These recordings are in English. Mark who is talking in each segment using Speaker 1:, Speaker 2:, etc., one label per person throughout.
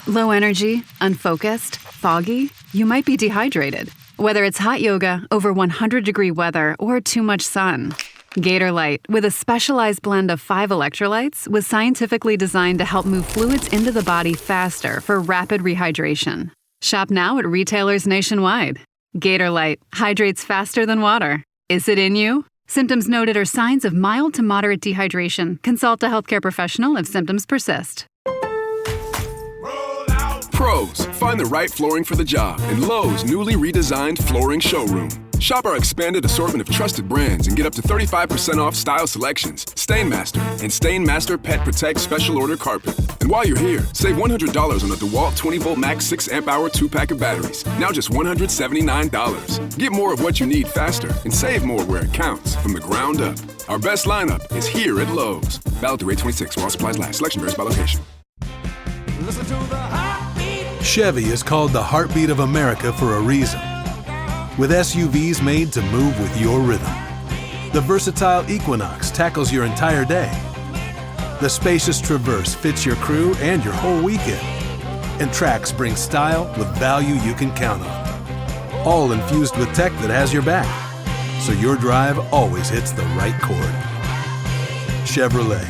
Speaker 1: Low energy, unfocused, foggy? You might be dehydrated. Whether it's hot yoga, over 100-degree weather, or too much sun. Gatorlyte, with a specialized blend of 5 electrolytes, was scientifically designed to help move fluids into the body faster for rapid rehydration. Shop now at retailers nationwide. Gatorlyte hydrates faster than water. Is it in you? Symptoms noted are signs of mild to moderate dehydration. Consult a healthcare professional if symptoms persist.
Speaker 2: Pros, find the right flooring for the job in Lowe's newly redesigned flooring showroom. Shop our expanded assortment of trusted brands and get up to 35% off style selections, Stainmaster, and Stainmaster Pet Protect Special Order Carpet. And while you're here, save $100 on the DeWalt 20-volt max 6-amp-hour 2-pack of batteries. Now just $179. Get more of what you need faster and save more where it counts from the ground up. Our best lineup is here at Lowe's. Valid through 8/26 while supplies last. Selection varies by location.
Speaker 3: Listen to the heartbeat.
Speaker 4: Chevy is called the heartbeat of America for a reason. With SUVs made to move with your rhythm. The versatile Equinox tackles your entire day. The spacious Traverse fits your crew and your whole weekend. And Trax brings style with value you can count on. All infused with tech that has your back, so your drive always hits the right chord. Chevrolet.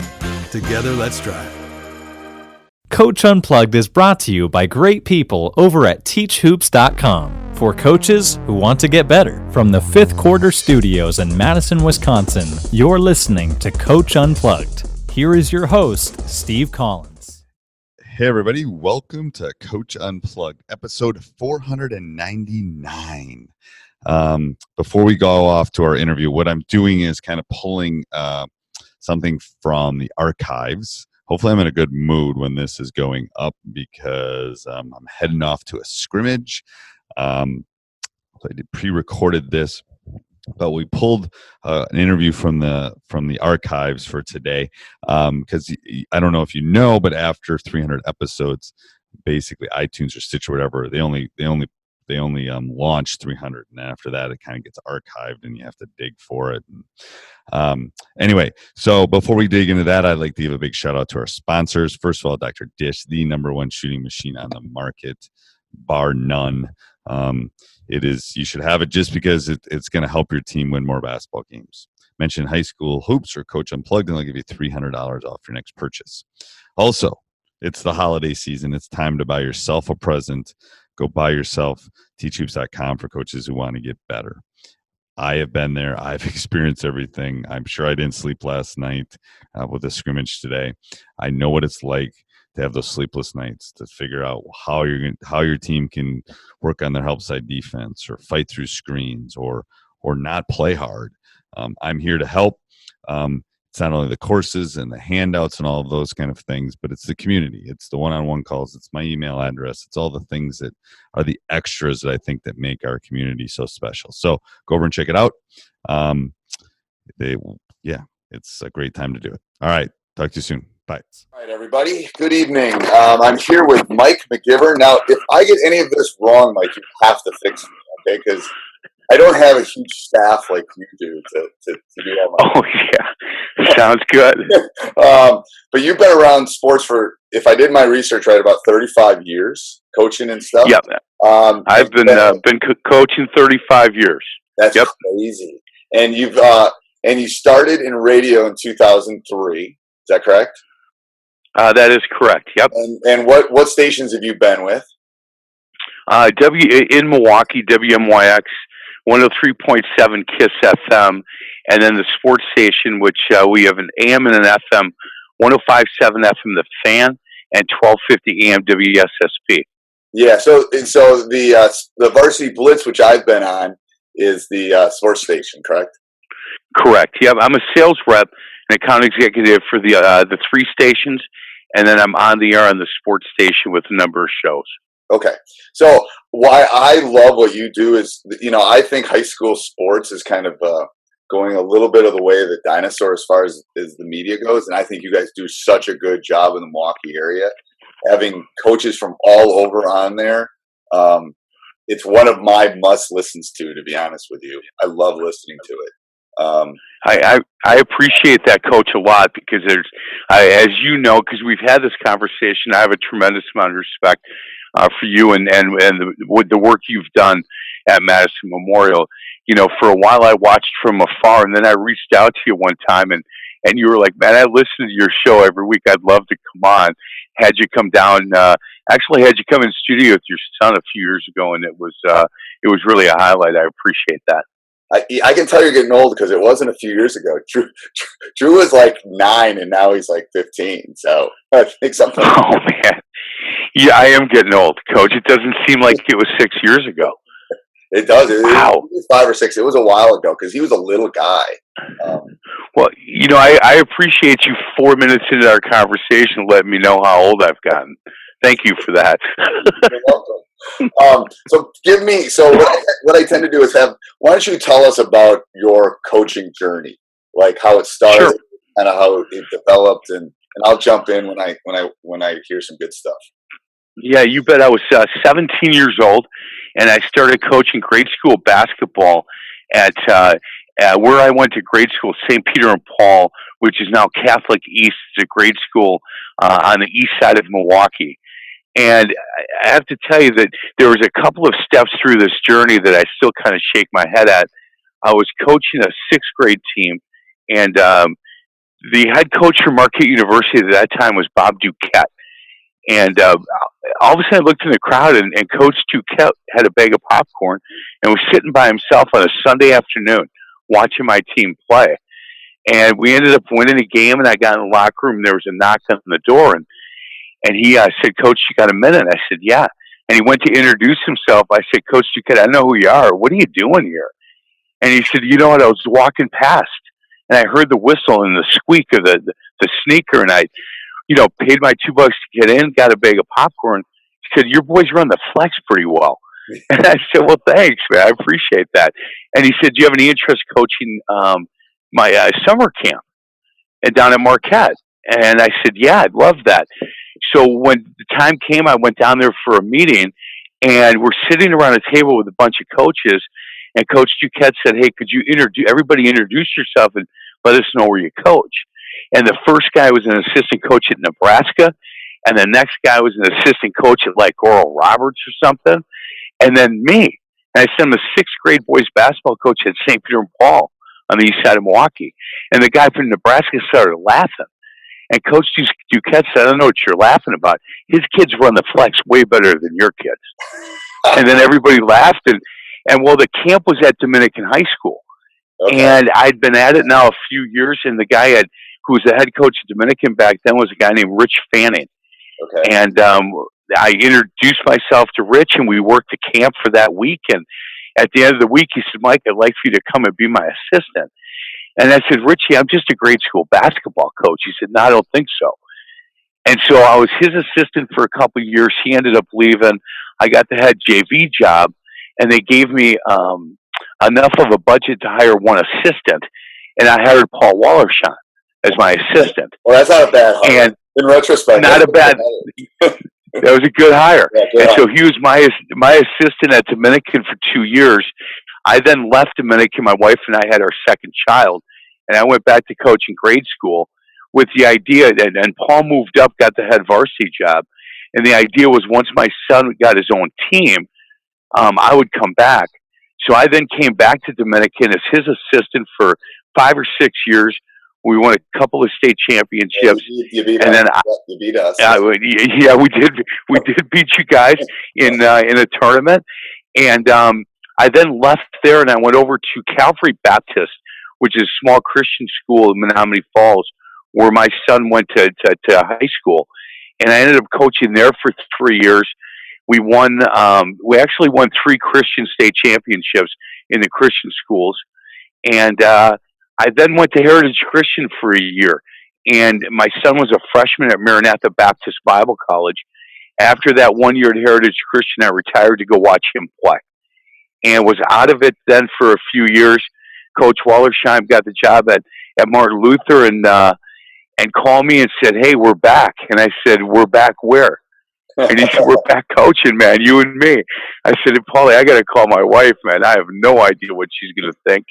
Speaker 4: Together, let's drive.
Speaker 5: Coach Unplugged is brought to you by great people over at teachhoops.com for coaches who want to get better. From the Fifth Quarter Studios in Madison, Wisconsin, you're listening to Coach Unplugged. Here is your host, Steve Collins.
Speaker 6: Hey, everybody. Welcome to Coach Unplugged, episode 499. Before we go off to our interview, what I'm doing is kind of pulling something from the archives. Hopefully I'm in a good mood when this is going up because I'm heading off to a scrimmage. So I pre-recorded this, but we pulled an interview from the archives for today because I don't know if you know, but after 300 episodes, basically iTunes or Stitch or whatever, they only launch 300, and after that it kind of gets archived and you have to dig for it. Anyway, so before we dig into that, I'd like to give a big shout out to our sponsors. First of all, Dr. Dish, the #1 shooting machine on the market, bar none. You should have it just because it's going to help your team win more basketball games. Mention High School Hoops or Coach Unplugged and they'll give you $300 off your next purchase. Also, it's the holiday season. It's time to buy yourself a present. Go buy yourself teachhoops.com for coaches who want to get better. I have been there. I've experienced everything. I'm sure I didn't sleep last night with the scrimmage today. I know what it's like to have those sleepless nights, to figure out how your team can work on their help side defense or fight through screens or not play hard. I'm here to help. It's not only the courses and the handouts and all of those kind of things, but it's the community. It's the one-on-one calls. It's my email address. It's all the things that are the extras that I think that make our community so special. So go over and check it out. It's a great time to do it. All right. Talk to you soon. Bye.
Speaker 7: All right, everybody. Good evening. I'm here with Mike McGivern. Now, if I get any of this wrong, Mike, you have to fix me, okay? Because I don't have a huge staff like you do to do all my.
Speaker 8: Oh, yeah. Sounds good.
Speaker 7: But you've been around sports for, if I did my research right, about 35 years, coaching and stuff.
Speaker 8: Yep. I've been coaching 35 years.
Speaker 7: That's crazy. And you started in radio in 2003. Is that correct?
Speaker 8: That is correct. Yep.
Speaker 7: And what stations have you been with?
Speaker 8: In Milwaukee, WMYX, 103.7 KISS FM, and then the sports station, which we have an AM and an FM, 105.7 FM The Fan, and 1250 AM WSSP. Yeah. So the Varsity Blitz, which I've been on, is the sports station, correct? Correct. Yep. I'm a sales rep and account executive for the 3 stations, and then I'm on the air on the sports station with a number of shows.
Speaker 7: Okay. So why I love what you do is, I think high school sports is kind of going a little bit of the way of the dinosaur as far as the media goes. And I think you guys do such a good job in the Milwaukee area, having coaches from all over on there. It's one of my must listens to be honest with you. I love listening to it.
Speaker 8: I appreciate that, Coach, a lot, because as you know, because we've had this conversation, I have a tremendous amount of respect for you and with the work you've done at Madison Memorial. You know, for a while I watched from afar, and then I reached out to you one time, and you were like, "Man, I listen to your show every week. I'd love to come on." Had you come down? Actually, had you come in studio with your son a few years ago, and it was really a highlight. I appreciate that.
Speaker 7: I can tell you're getting old because it wasn't a few years ago. Drew was like 9, and now he's like 15. So I think something.
Speaker 8: Oh man, yeah, I am getting old, Coach. It doesn't seem like it was 6 years ago.
Speaker 7: It does.
Speaker 8: Wow.
Speaker 7: It was 5 or 6. It was a while ago because he was a little guy.
Speaker 8: Well, you know, I appreciate you 4 minutes into our conversation letting me know how old I've gotten. Thank you for that.
Speaker 7: You're welcome. So what I tend to do is why don't you tell us about your coaching journey, like how it started,
Speaker 8: Sure.
Speaker 7: kind of how it developed, and I'll jump in when I hear some good stuff.
Speaker 8: Yeah, you bet. I was 17 years old, and I started coaching grade school basketball at where I went to grade school, St. Peter and Paul, which is now Catholic East. It's a grade school on the east side of Milwaukee. And I have to tell you that there was a couple of steps through this journey that I still kind of shake my head at. I was coaching a 6th grade team, and the head coach for Marquette University at that time was Bob Duquette. And all of a sudden I looked in the crowd, and Coach Duquette had a bag of popcorn and was sitting by himself on a Sunday afternoon watching my team play. And we ended up winning the game, and I got in the locker room, and there was a knock on the door, and he said, "Coach, you got a minute?" I said, "Yeah." And he went to introduce himself. I said, "Coach Duquette, I know who you are. What are you doing here?" And he said, "You know what? I was walking past, and I heard the whistle and the squeak of the sneaker, and I, paid my $2 to get in, got a bag of popcorn." He said, "Your boys run the flex pretty well." And I said, "Well, thanks, man. I appreciate that." And he said, "Do you have any interest coaching my summer camp and down at Marquette?" And I said, "Yeah, I'd love that." So when the time came, I went down there for a meeting, and we're sitting around a table with a bunch of coaches. And Coach Duquette said, "Hey, could you everybody introduce yourself and let us know where you coach?" And the first guy was an assistant coach at Nebraska, and the next guy was an assistant coach at like Oral Roberts or something, and then me. And I said, "I'm the 6th grade boys basketball coach at St. Peter and Paul on the east side of Milwaukee." And the guy from Nebraska started laughing. And Coach Duquette said, "I don't know what you're laughing about. His kids run the flex way better than your kids." And then everybody laughed. And well, the camp was at Dominican High School. Okay. And I'd been at it now a few years. And the guy who was the head coach at Dominican back then was a guy named Rich Fanning. Okay. And I introduced myself to Rich, and we worked the camp for that week. And at the end of the week, he said, "Mike, I'd like for you to come and be my assistant." And I said, "Richie, I'm just a grade school basketball coach." He said, "No, I don't think so." And so I was his assistant for a couple of years. He ended up leaving. I got the head JV job, and they gave me enough of a budget to hire one assistant, and I hired Paul Wallersheim as my assistant.
Speaker 7: Well, that's not a bad hire. And in retrospect,
Speaker 8: not a bad. That was a good hire. Yeah, good hire. So he was my assistant at Dominican for 2 years. I then left Dominican. My wife and I had our second child, and I went back to coaching grade school with the idea that, and Paul moved up, got the head varsity job, and the idea was once my son got his own team, I would come back. So I then came back to Dominican as his assistant for 5 or 6 years. We won a couple of state championships.
Speaker 7: Yeah, you beat us.
Speaker 8: Yeah, we did. We did beat you guys in a tournament, and I then left there and I went over to Calvary Baptist, which is a small Christian school in Menominee Falls, where my son went to high school. And I ended up coaching there for 3 years. We actually won 3 Christian state championships in the Christian schools. And I then went to Heritage Christian for a year. And my son was a freshman at Maranatha Baptist Bible College. After that 1 year at Heritage Christian, I retired to go watch him play. And was out of it then for a few years. Coach Wallersheim got the job at Martin Luther and called me and said, "Hey, we're back." And I said, "We're back where?" And he said, "We're back coaching, man, you and me." I said, "Paulie, I got to call my wife, man. I have no idea what she's going to think."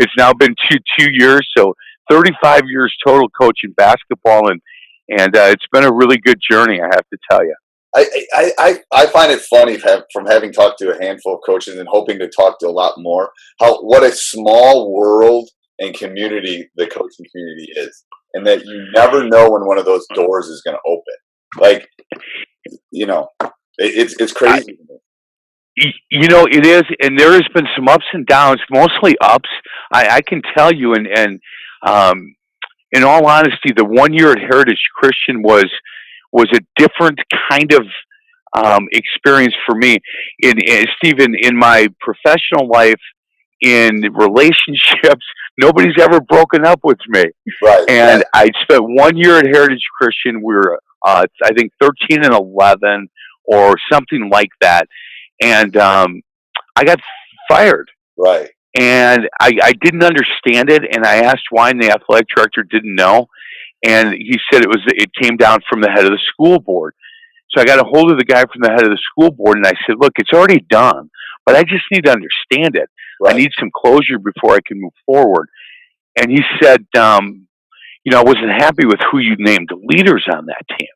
Speaker 8: It's now been two years, so 35 years total coaching basketball, and it's been a really good journey, I have to tell you.
Speaker 7: I find it funny from having talked to a handful of coaches and hoping to talk to a lot more, what a small world and community the coaching community is, and that you never know when one of those doors is going to open. Like, it's crazy.
Speaker 8: It is, and there has been some ups and downs, mostly ups. I can tell you, and in all honesty, the 1 year at Heritage Christian was a different kind of experience for me. Stephen, in my professional life, in relationships, nobody's ever broken up with me.
Speaker 7: Right.
Speaker 8: And I spent 1 year at Heritage Christian. We were, I think, 13 and 11 or something like that. And I got fired.
Speaker 7: Right.
Speaker 8: And I didn't understand it, and I asked why, and the athletic director didn't know. And he said it came down from the head of the school board. So I got a hold of the guy from the head of the school board, and I said, look, it's already done, but I just need to understand it. Right. I need some closure before I can move forward. And he said, I wasn't happy with who you named leaders on that team.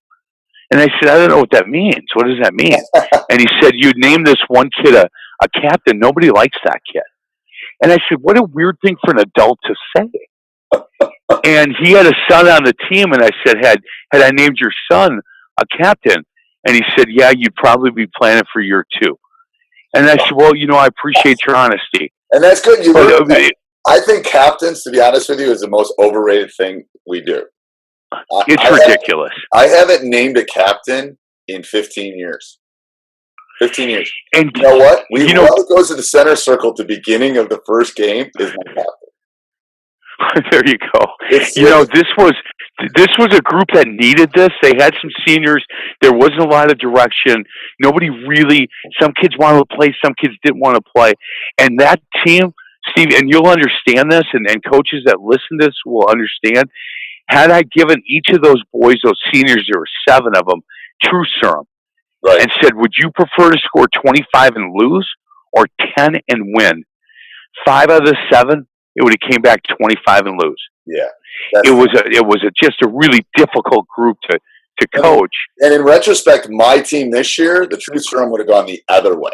Speaker 8: And I said, I don't know what that means. What does that mean? And he said, you named this one kid a captain. Nobody likes that kid. And I said, what a weird thing for an adult to say. And he had a son on the team, and I said, had I named your son a captain? And he said, yeah, you'd probably be planning for year 2. And I said, well, I appreciate your honesty.
Speaker 7: And that's good. I think captains, to be honest with you, is the most overrated thing we do.
Speaker 8: It's ridiculous.
Speaker 7: I haven't named a captain in 15 years. 15 years.
Speaker 8: And
Speaker 7: you know what? Whoever goes to the center circle at the beginning of the first game is my captain.
Speaker 8: There you go. This was a group that needed this. They had some seniors. There wasn't a lot of direction. Nobody really. Some kids wanted to play. Some kids didn't want to play. And that team, Steve, and you'll understand this, and coaches that listen to this will understand. Had I given each of those boys, those seniors, there were 7 of them, true serum, right, and said, would you prefer to score 25 and lose or 10 and win? 5 out of the 7, it would have came back 25 and lose.
Speaker 7: Yeah.
Speaker 8: It was just a really difficult group to coach.
Speaker 7: And in retrospect, my team this year, the true serum would have gone the other way.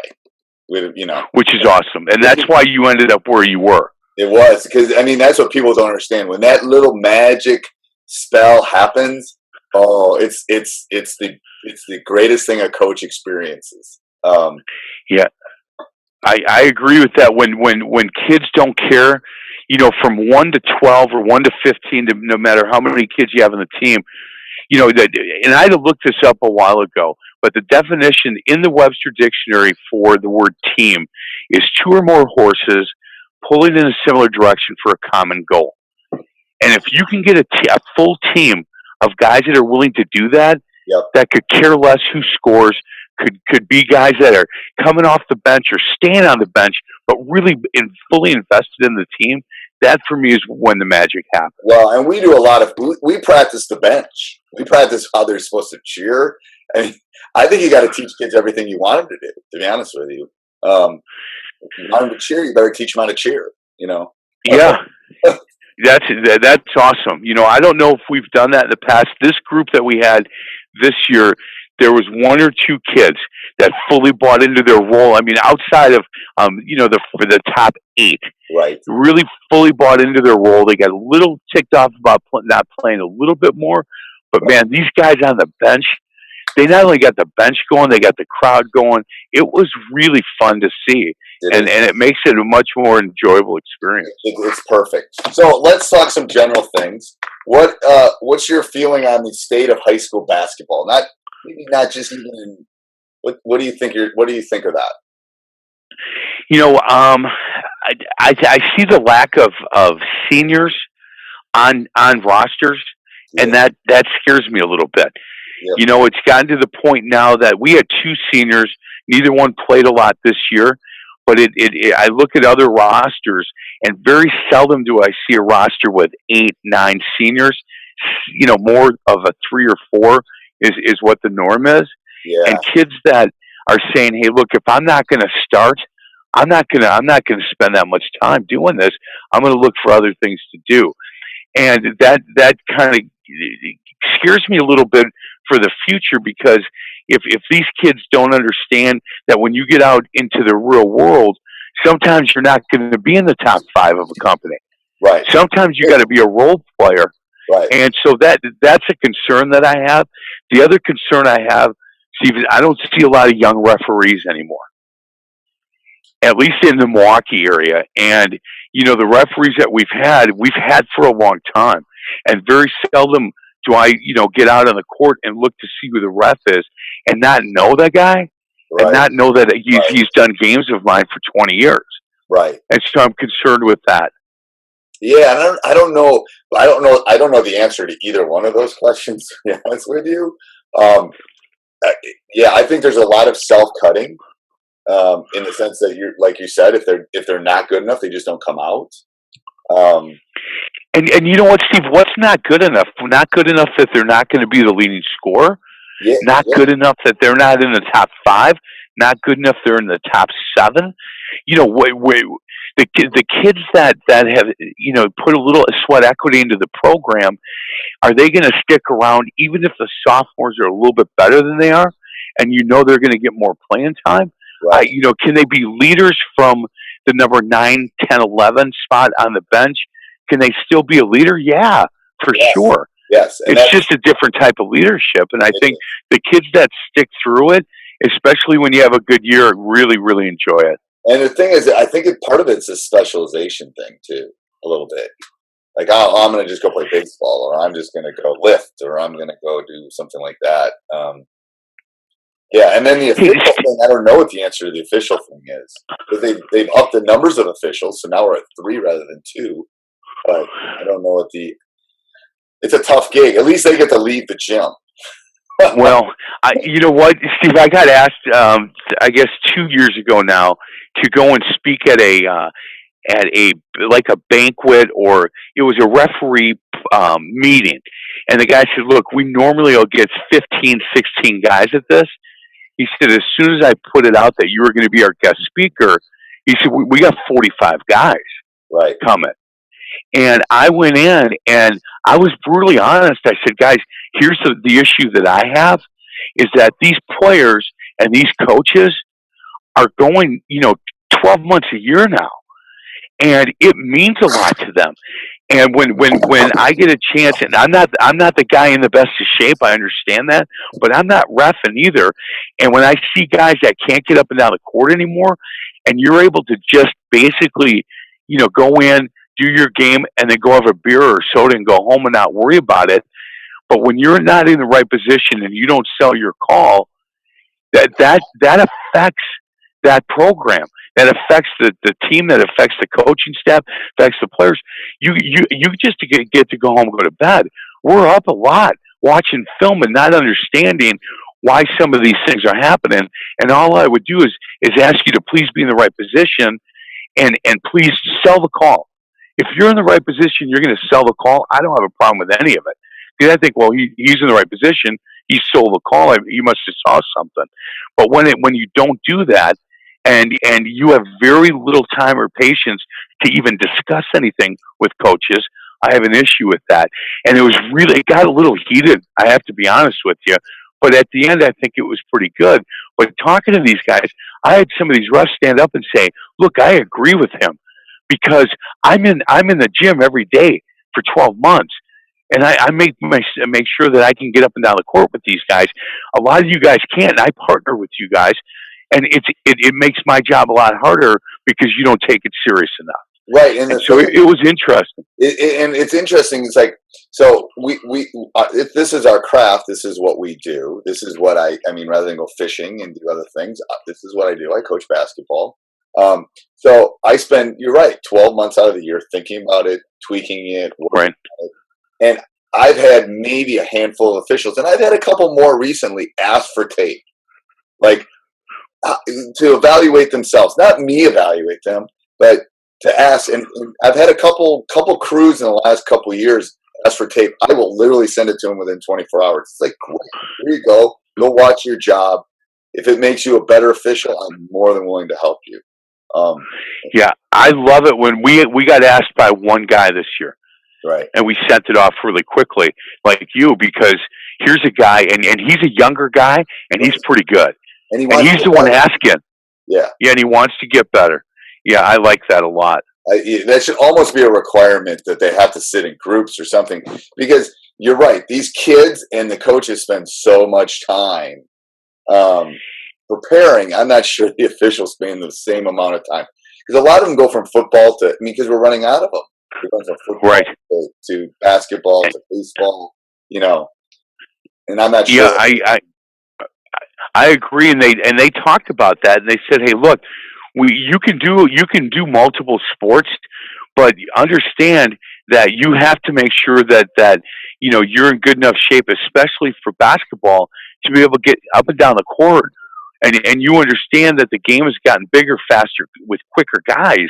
Speaker 8: Which is awesome. And that's why you ended up where you were.
Speaker 7: It was. Because, that's what people don't understand. When that little magic spell happens, it's the greatest thing a coach experiences.
Speaker 8: Yeah, I agree with that. When kids don't care, from 1 to 12 or 1 to 15, no matter how many kids you have on the team, and I had to look this up a while ago, but the definition in the Webster Dictionary for the word team is 2 or more horses pulling in a similar direction for a common goal. And if you can get a full team of guys that are willing to do that, yep, that could care less who scores, could be guys that are coming off the bench or staying on the bench, but really fully invested in the team, that for me is when the magic happens.
Speaker 7: Well, and we do a lot of, we practice the bench. We practice how they're supposed to cheer. I think you got to teach kids everything you want them to do, to be honest with you. If you want them to cheer, you better teach them how to cheer,
Speaker 8: Yeah. That's awesome. I don't know if we've done that in the past. This group that we had this year, there was 1 or 2 kids that fully bought into their role. Outside of the top 8,
Speaker 7: right,
Speaker 8: really fully bought into their role. They got a little ticked off about not playing a little bit more, but man, these guys on the bench, they not only got the bench going, they got the crowd going. It was really fun to see. And it makes it a much more enjoyable experience.
Speaker 7: It's perfect. So let's talk some general things. What's your feeling on the state of high school basketball? Not just even in, what do you think? What do you think of that?
Speaker 8: I see the lack of seniors on rosters, yeah, and that scares me a little bit. Yep. It's gotten to the point now that we had 2 seniors. Neither one played a lot this year. But I look at other rosters, and very seldom do I see a roster with 8, 9 seniors. More of a 3 or 4 is what the norm is.
Speaker 7: Yeah.
Speaker 8: And kids that are saying, hey, look, if I'm not going to start, I'm not gonna spend that much time doing this. I'm gonna look for other things to do. And that kind of scares me a little bit for the future, because if these kids don't understand that when you get out into the real world, sometimes you're not going to be in the top 5 of a company.
Speaker 7: Right.
Speaker 8: Sometimes you got to be a role player.
Speaker 7: Right.
Speaker 8: And so that's a concern that I have. The other concern I have, Steve, is I don't see a lot of young referees anymore, at least in the Milwaukee area. And, the referees that we've had for a long time. And very seldom do I, get out on the court and look to see who the ref is and not know that guy,
Speaker 7: right.
Speaker 8: and not know that he's done games of mine for 20 years.
Speaker 7: Right.
Speaker 8: And so I'm concerned with that.
Speaker 7: Yeah, and I don't know the answer to either one of those questions, to be honest with you. I think there's a lot of self-cutting, in the sense that you're, like you said, if they're not good enough, they just don't come out.
Speaker 8: And you know what, Steve? What's not good enough? Not good enough that they're not going to be the leading scorer. Not good enough that they're not in the top 5. Not good enough they're in the top 7. The kids that have put a little sweat equity into the program, are they going to stick around even if the sophomores are a little bit better than they are, and they're going to get more playing time?
Speaker 7: Right.
Speaker 8: Can they be leaders from the number 9, 10, 11 spot on the bench? Can they still be a leader? Yeah, for sure.
Speaker 7: Yes.
Speaker 8: And it's just a different type of leadership. And I think the kids that stick through it, especially when you have a good year, really, really enjoy it.
Speaker 7: And the thing is, I think part of it's a specialization thing too, a little bit. Like, I'm going to just go play baseball, or I'm just going to go lift, or I'm going to go do something like that. And then the official thing, I don't know what the answer to the official thing is. Because they've upped the numbers of officials, so now we're at 3 rather than 2. But I don't know what it's a tough gig. At least they get to leave the gym.
Speaker 8: Well, you know what, Steve? I got asked, I guess 2 years ago now, to go and speak at a banquet, or it was a referee meeting, and the guy said, "Look, we normally will get 15, 16 guys at this." He said, "As soon as I put it out that you were going to be our guest speaker," he said, "we got 45 guys coming." And I went in and I was brutally honest. I said, "Guys, here's the issue that I have, is that these players and these coaches are going, 12 months a year now. And it means a lot to them. And when I get a chance, and I'm not the guy in the best of shape, I understand that, but I'm not reffing either. And when I see guys that can't get up and down the court anymore, and you're able to just basically, go in, do your game, and then go have a beer or soda and go home and not worry about it. But when you're not in the right position and you don't sell your call, that affects that program. That affects the team, that affects the coaching staff, affects the players. You just get to go home and go to bed. We're up a lot watching film and not understanding why some of these things are happening. And all I would do is ask you to please be in the right position and please sell the call. If you're in the right position, you're going to sell the call. I don't have a problem with any of it. Because I think, well, he's in the right position. He sold the call. You must have saw something. But when you don't do that, and you have very little time or patience to even discuss anything with coaches, I have an issue with that. And it got a little heated, I have to be honest with you. But at the end, I think it was pretty good. But talking to these guys, I had some of these refs stand up and say, "Look, I agree with him, because I'm in the gym every day for 12 months. And I make sure that I can get up and down the court with these guys. A lot of you guys can't, and I partner with you guys. And it makes my job a lot harder because you don't take it serious enough."
Speaker 7: Right.
Speaker 8: And so it was interesting.
Speaker 7: And it's interesting. It's like, so if this is our craft, this is what we do. This is what I mean, rather than go fishing and do other things, this is what I do. I coach basketball. So I spend, you're right, 12 months out of the year thinking about it, tweaking it, working on it. And I've had maybe a handful of officials, and I've had a couple more recently ask for tape, like to evaluate themselves. Not me evaluate them, but to ask. And I've had a couple crews in the last couple of years ask for tape. I will literally send it to them within 24 hours. It's like, great, here you go. Go watch your job. If it makes you a better official, I'm more than willing to help you.
Speaker 8: Yeah, I love it when we got asked by one guy this year.
Speaker 7: Right.
Speaker 8: And we sent it off really quickly, like you, because here's a guy, and he's a younger guy, and he's pretty good. And he's the one asking.
Speaker 7: Yeah.
Speaker 8: Yeah, and he wants to get better. Yeah, I like that a lot.
Speaker 7: That should almost be a requirement that they have to sit in groups or something, because you're right. These kids and the coaches spend so much time preparing. I'm not sure the officials spend the same amount of time, because a lot of them go from football to, because we're running out of them. We went from football
Speaker 8: right.
Speaker 7: to basketball to baseball, and I'm not sure.
Speaker 8: Yeah, I agree, and they talked about that, and they said, hey, look, you can do multiple sports, but understand that you have to make sure that you're in good enough shape, especially for basketball, to be able to get up and down the court, and you understand that the game has gotten bigger, faster, with quicker guys.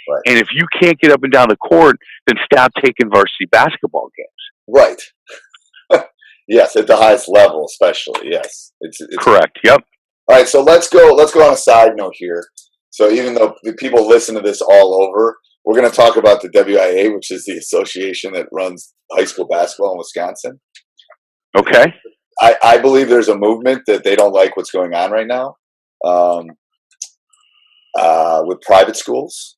Speaker 7: Right.
Speaker 8: And if you can't get up and down the court, then stop taking varsity basketball games.
Speaker 7: Right. Yes, at the highest level, especially. Yes, it's
Speaker 8: correct. Yep.
Speaker 7: All right, so let's go on a side note here. So even though the people listen to this all over, we're going to talk about the WIA, which is the association that runs high school basketball in Wisconsin.
Speaker 8: Okay.
Speaker 7: I believe there's a movement that they don't like what's going on right now with private schools.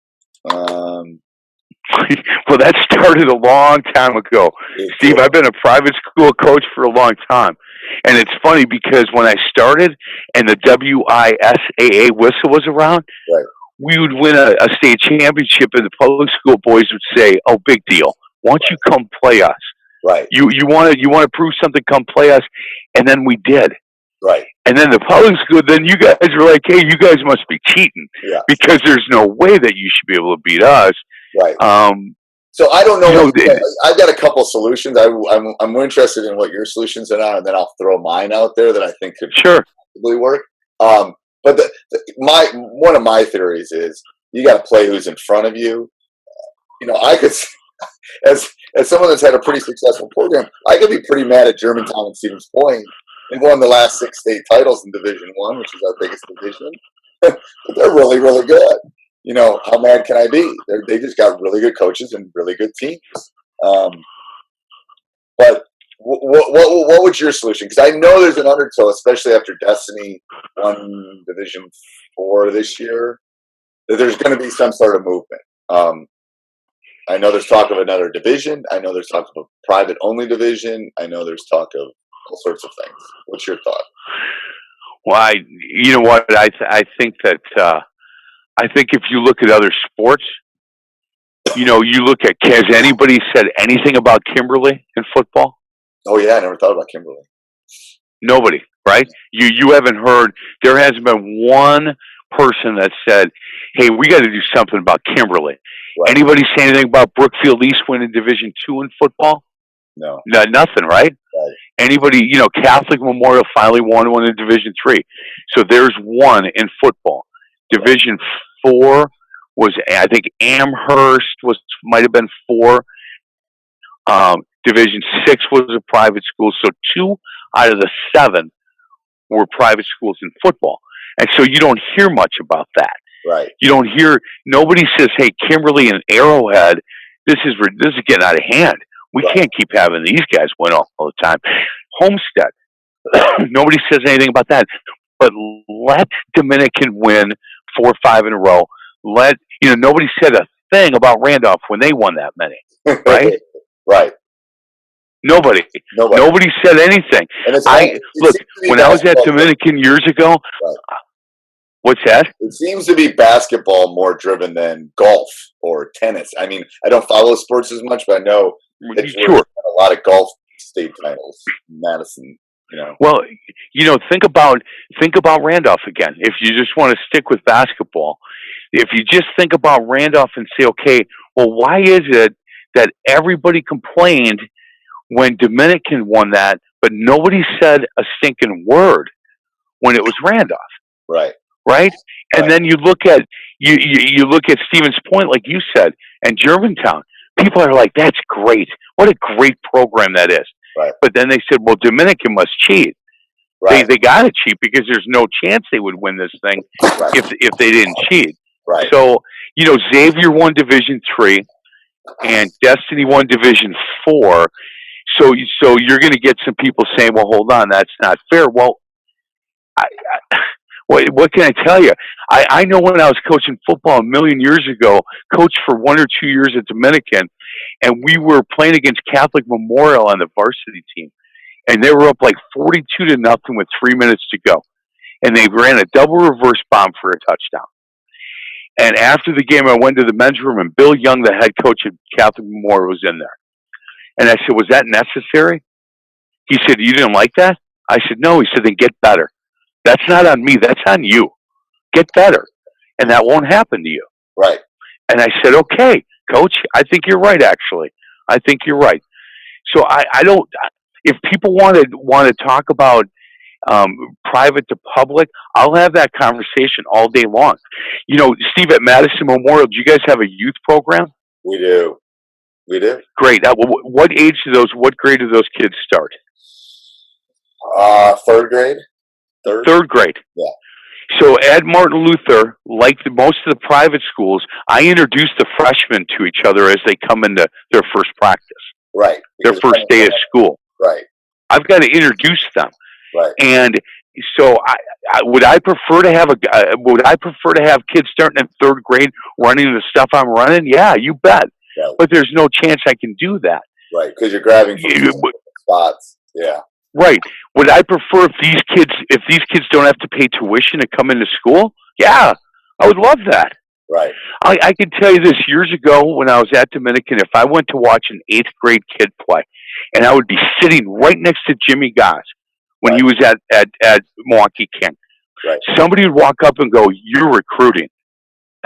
Speaker 8: Well, that started a long time ago, Steve. I've been a private school coach for a long time, and it's funny because when I started and the WISAA whistle was around,
Speaker 7: right.
Speaker 8: we would win a state championship, and the public school boys would say, "Oh, big deal! Why don't you come play us?
Speaker 7: Right?
Speaker 8: You want to prove something? Come play us." And then we did.
Speaker 7: Right.
Speaker 8: And then the public school, then you guys were like, hey, you guys must be cheating.
Speaker 7: Yeah.
Speaker 8: Because there's no way that you should be able to beat us.
Speaker 7: Right. So I don't know. I've got a couple of solutions. I'm more interested in what your solutions are, and then I'll throw mine out there that I think could possibly work. But one of my theories is you got to play who's in front of you. I could, as someone that's had a pretty successful program, I could be pretty mad at Germantown and Stevens Point. They've won the last 6 state titles in Division I, which is our biggest division. But they're really, really good. How mad can I be? They just got really good coaches and really good teams. But what was your solution? Because I know there's an undertow, especially after Destiny won Division IV this year, that there's going to be some sort of movement. I know there's talk of another division. I know there's talk of a private-only division. I know there's talk of all sorts of things. What's your thought?
Speaker 8: Well, you know what? I think that I think if you look at other sports, you look at, has anybody said anything about Kimberly in football?
Speaker 7: Oh yeah, I never thought about Kimberly.
Speaker 8: Nobody, right? You haven't heard. There hasn't been one person that said, "Hey, we got to do something about Kimberly." Right. Anybody say anything about Brookfield East winning Division II in football?
Speaker 7: No,
Speaker 8: nothing, right? Anybody, Catholic Memorial finally won one in Division III. So there's one in football. Division IV was, I think, Amherst might have been 4. Division VI was a private school. So 2 out of the 7 were private schools in football. And so you don't hear much about that.
Speaker 7: Right.
Speaker 8: You don't hear, nobody says, hey, Kimberly and Arrowhead, this is getting out of hand. We can't keep having these guys win all the time. Homestead, nobody says anything about that. But let Dominican win 4 or 5 in a row. Nobody said a thing about Randolph when they won that many, right?
Speaker 7: Right.
Speaker 8: Nobody said anything. Look, when I was at Dominican years ago, what's that?
Speaker 7: It seems to be basketball more driven than golf or tennis. I mean, I don't follow sports as much, but I know
Speaker 8: sure.
Speaker 7: A lot of golf state titles in Madison.
Speaker 8: Well, think about Randolph again. If you just want to stick with basketball, if you just think about Randolph and say, okay, well, why is it that everybody complained when Dominican won that, but nobody said a stinking word when it was Randolph?
Speaker 7: Right.
Speaker 8: Right? And then you look at you look at Stevens Point, like you said, and Germantown. People are like, that's great. What a great program that is.
Speaker 7: Right.
Speaker 8: But then they said, well, Dominican must cheat. Right. They got to cheat because there's no chance they would win this thing if they didn't cheat.
Speaker 7: Right.
Speaker 8: So, Xavier won Division 3 and Destiny won Division 4. So you're going to get some people saying, well, hold on, that's not fair. Well, what can I tell you? I know when I was coaching football a million years ago, coached for 1 or 2 years at Dominican, and we were playing against Catholic Memorial on the varsity team. And they were up like 42-0 with 3 minutes to go. And they ran a double reverse bomb for a touchdown. And after the game, I went to the men's room, and Bill Young, the head coach of Catholic Memorial, was in there. And I said, was that necessary? He said, you didn't like that? I said, no. He said, then get better. That's not on me. That's on you. Get better. And that won't happen to you.
Speaker 7: Right.
Speaker 8: And I said, okay, coach, I think you're right, actually. I think you're right. So I don't, if people want to talk about private to public, I'll have that conversation all day long. Steve, at Madison Memorial, do you guys have a youth program?
Speaker 7: We do.
Speaker 8: Great. What grade do those kids start?
Speaker 7: Third grade.
Speaker 8: Third grade.
Speaker 7: Yeah.
Speaker 8: So at Martin Luther, like most of the private schools, I introduce the freshmen to each other as they come into their first practice.
Speaker 7: Right.
Speaker 8: Their first day of school.
Speaker 7: Right.
Speaker 8: I've got to introduce them.
Speaker 7: Right.
Speaker 8: And so would I prefer to have kids starting in third grade running the stuff I'm running? Yeah, you bet.
Speaker 7: Right.
Speaker 8: But there's no chance I can do that.
Speaker 7: Right, because you're grabbing spots. Yeah.
Speaker 8: Right. Would I prefer if these kids don't have to pay tuition to come into school? Yeah, I would love that.
Speaker 7: Right.
Speaker 8: I can tell you this, years ago when I was at Dominican, if I went to watch an 8th grade kid play, and I would be sitting right next to Jimmy Goss when he was at Milwaukee King,
Speaker 7: right,
Speaker 8: somebody would walk up and go, you're recruiting.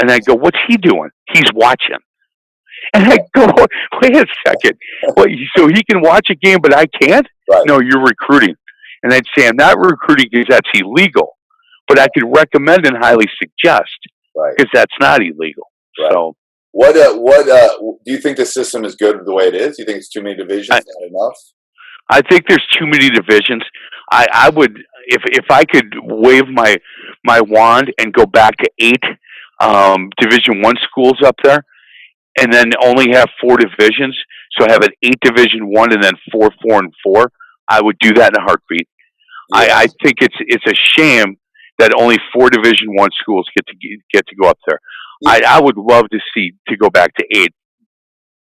Speaker 8: And I'd go, what's he doing? He's watching. And I go, wait a second. So he can watch a game, but I can't?
Speaker 7: Right.
Speaker 8: No, you're recruiting. And I'd say, I'm not recruiting because that's illegal. But I could recommend and highly suggest because that's not illegal. Right. So,
Speaker 7: what do you think the system is good the way it is? Do you think it's too many divisions, not enough?
Speaker 8: I think there's too many divisions. I would, if I could wave my wand and go back to 8 Division I schools up there, and then only have 4 divisions. So have an 8 Division I and then 4, 4, and 4. I would do that in a heartbeat. Yeah. I think it's a shame that only 4 Division I schools get to go up there. Yeah. I would love to go back to 8.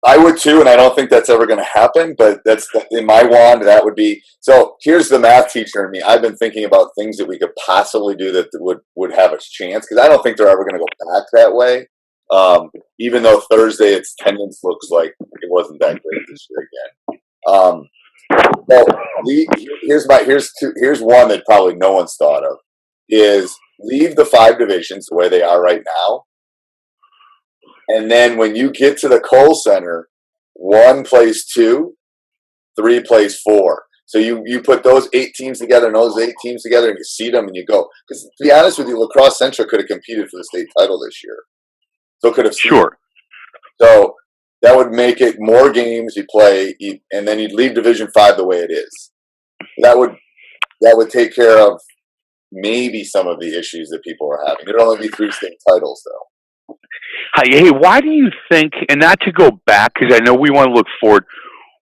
Speaker 7: I would too, and I don't think that's ever going to happen. But that's in my wand. That would be. So here's the math teacher in me. I've been thinking about things that we could possibly do that would have a chance, because I don't think they're ever going to go back that way. Even though Thursday its attendance looks like it wasn't that great this year again. Here's one that probably no one's thought of, is leave the 5 divisions the way they are right now. And then when you get to the Kohl Center, 1 plays 2, 3 plays 4. So you put those 8 teams together and those 8 teams together and you seed them and you go. Because to be honest with you, Lacrosse Central could have competed for the state title this year. So could have seen.
Speaker 8: Sure.
Speaker 7: So that would make it more games you play, and then you'd leave Division 5 the way it is. That would take care of maybe some of the issues that people are having. There'd only be 3 state titles, though.
Speaker 8: Hey, why do you think, and not to go back, because I know we want to look forward,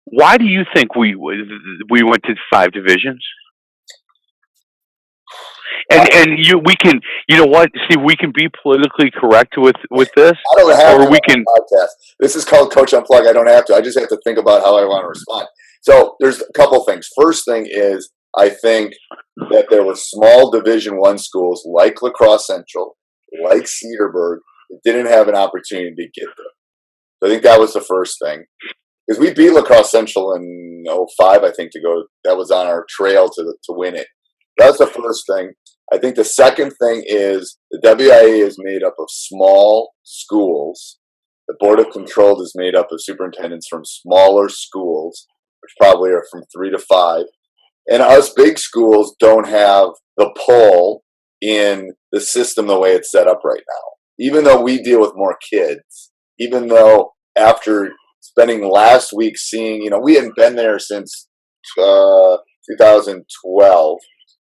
Speaker 8: why do you think we went to 5 divisions? And we can, you know what, Steve, we can be politically correct with this.
Speaker 7: I don't have
Speaker 8: or we can.
Speaker 7: Podcast. This is called Coach Unplugged. I don't have to. I just have to think about how I want to respond. So there's a couple things. First thing is, I think that there were small Division I schools like Lacrosse Central, like Cedarburg, that didn't have an opportunity to get there. So I think that was the first thing. Because we beat Lacrosse Central in 2005, I think, to go. That was on our trail to win it. That's the first thing. I think the second thing is the WIA is made up of small schools. The Board of Control is made up of superintendents from smaller schools, which probably are from 3 to 5. And us big schools don't have the pull in the system the way it's set up right now. Even though we deal with more kids, even though after spending last week seeing, we hadn't been there since 2012,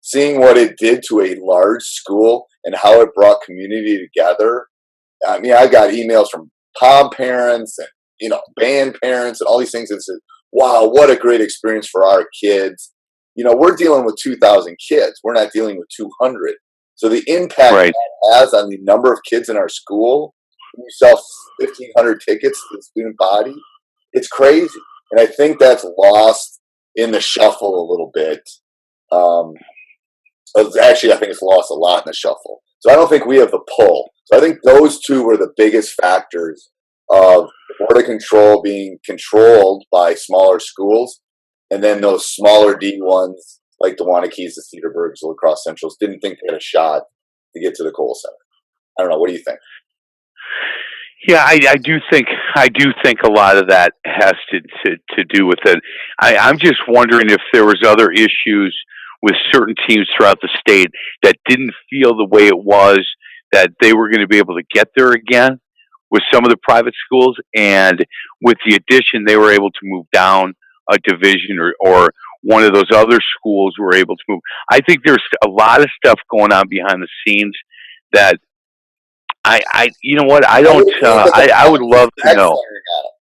Speaker 7: seeing what it did to a large school and how it brought community together I mean, I got emails from pom parents and, you know, band parents and all these things that said, wow, what a great experience for our kids. You know, we're dealing with 2,000 kids. We're not dealing with 200. So the impact
Speaker 8: Right.
Speaker 7: that has on the number of kids in our school, when you sell 1,500 tickets to the student body, it's crazy. And I think that's lost in the shuffle a little bit. Actually, I think it's lost a lot in the shuffle. So I don't think we have the pull. So I think those two were the biggest factors of border control being controlled by smaller schools. And then those smaller D ones, like the Wanakees, the Cedarburgs, the La Crosse Centrals, didn't think they had a shot to get to the Kohl Center. I don't know. What do you think?
Speaker 8: Yeah, I do think a lot of that has to do with it. I'm just wondering if there was other issues with certain teams throughout the state that didn't feel the way it was that they were going to be able to get there again with some of the private schools, and with the addition, they were able to move down a division, or one of those other schools were able to move. I think there's a lot of stuff going on behind the scenes that you know what, I don't, I would love to know.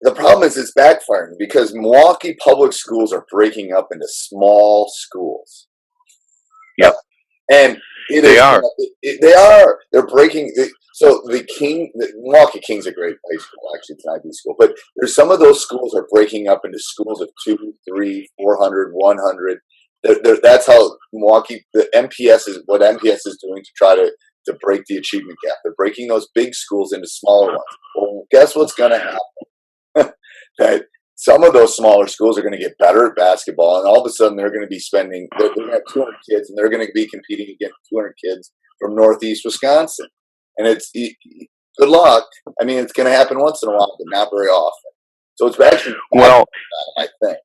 Speaker 7: The problem is it's backfiring because Milwaukee public schools are breaking up into small schools.
Speaker 8: Yep.
Speaker 7: And they are. They're breaking. So the Milwaukee King's a great high school, actually. It's an IB school. But there's some of those schools are breaking up into schools of 2, 3, 400, 100. That's how Milwaukee, what MPS is doing to try to break the achievement gap. They're breaking those big schools into smaller ones. Well, guess what's going to happen? That some of those smaller schools are going to get better at basketball, and all of a sudden they're going to be they're going to have 200 kids, and they're going to be competing against 200 kids from Northeast Wisconsin. And it's good luck. I mean, it's going to happen once in a while, but not very often. So it's actually I think.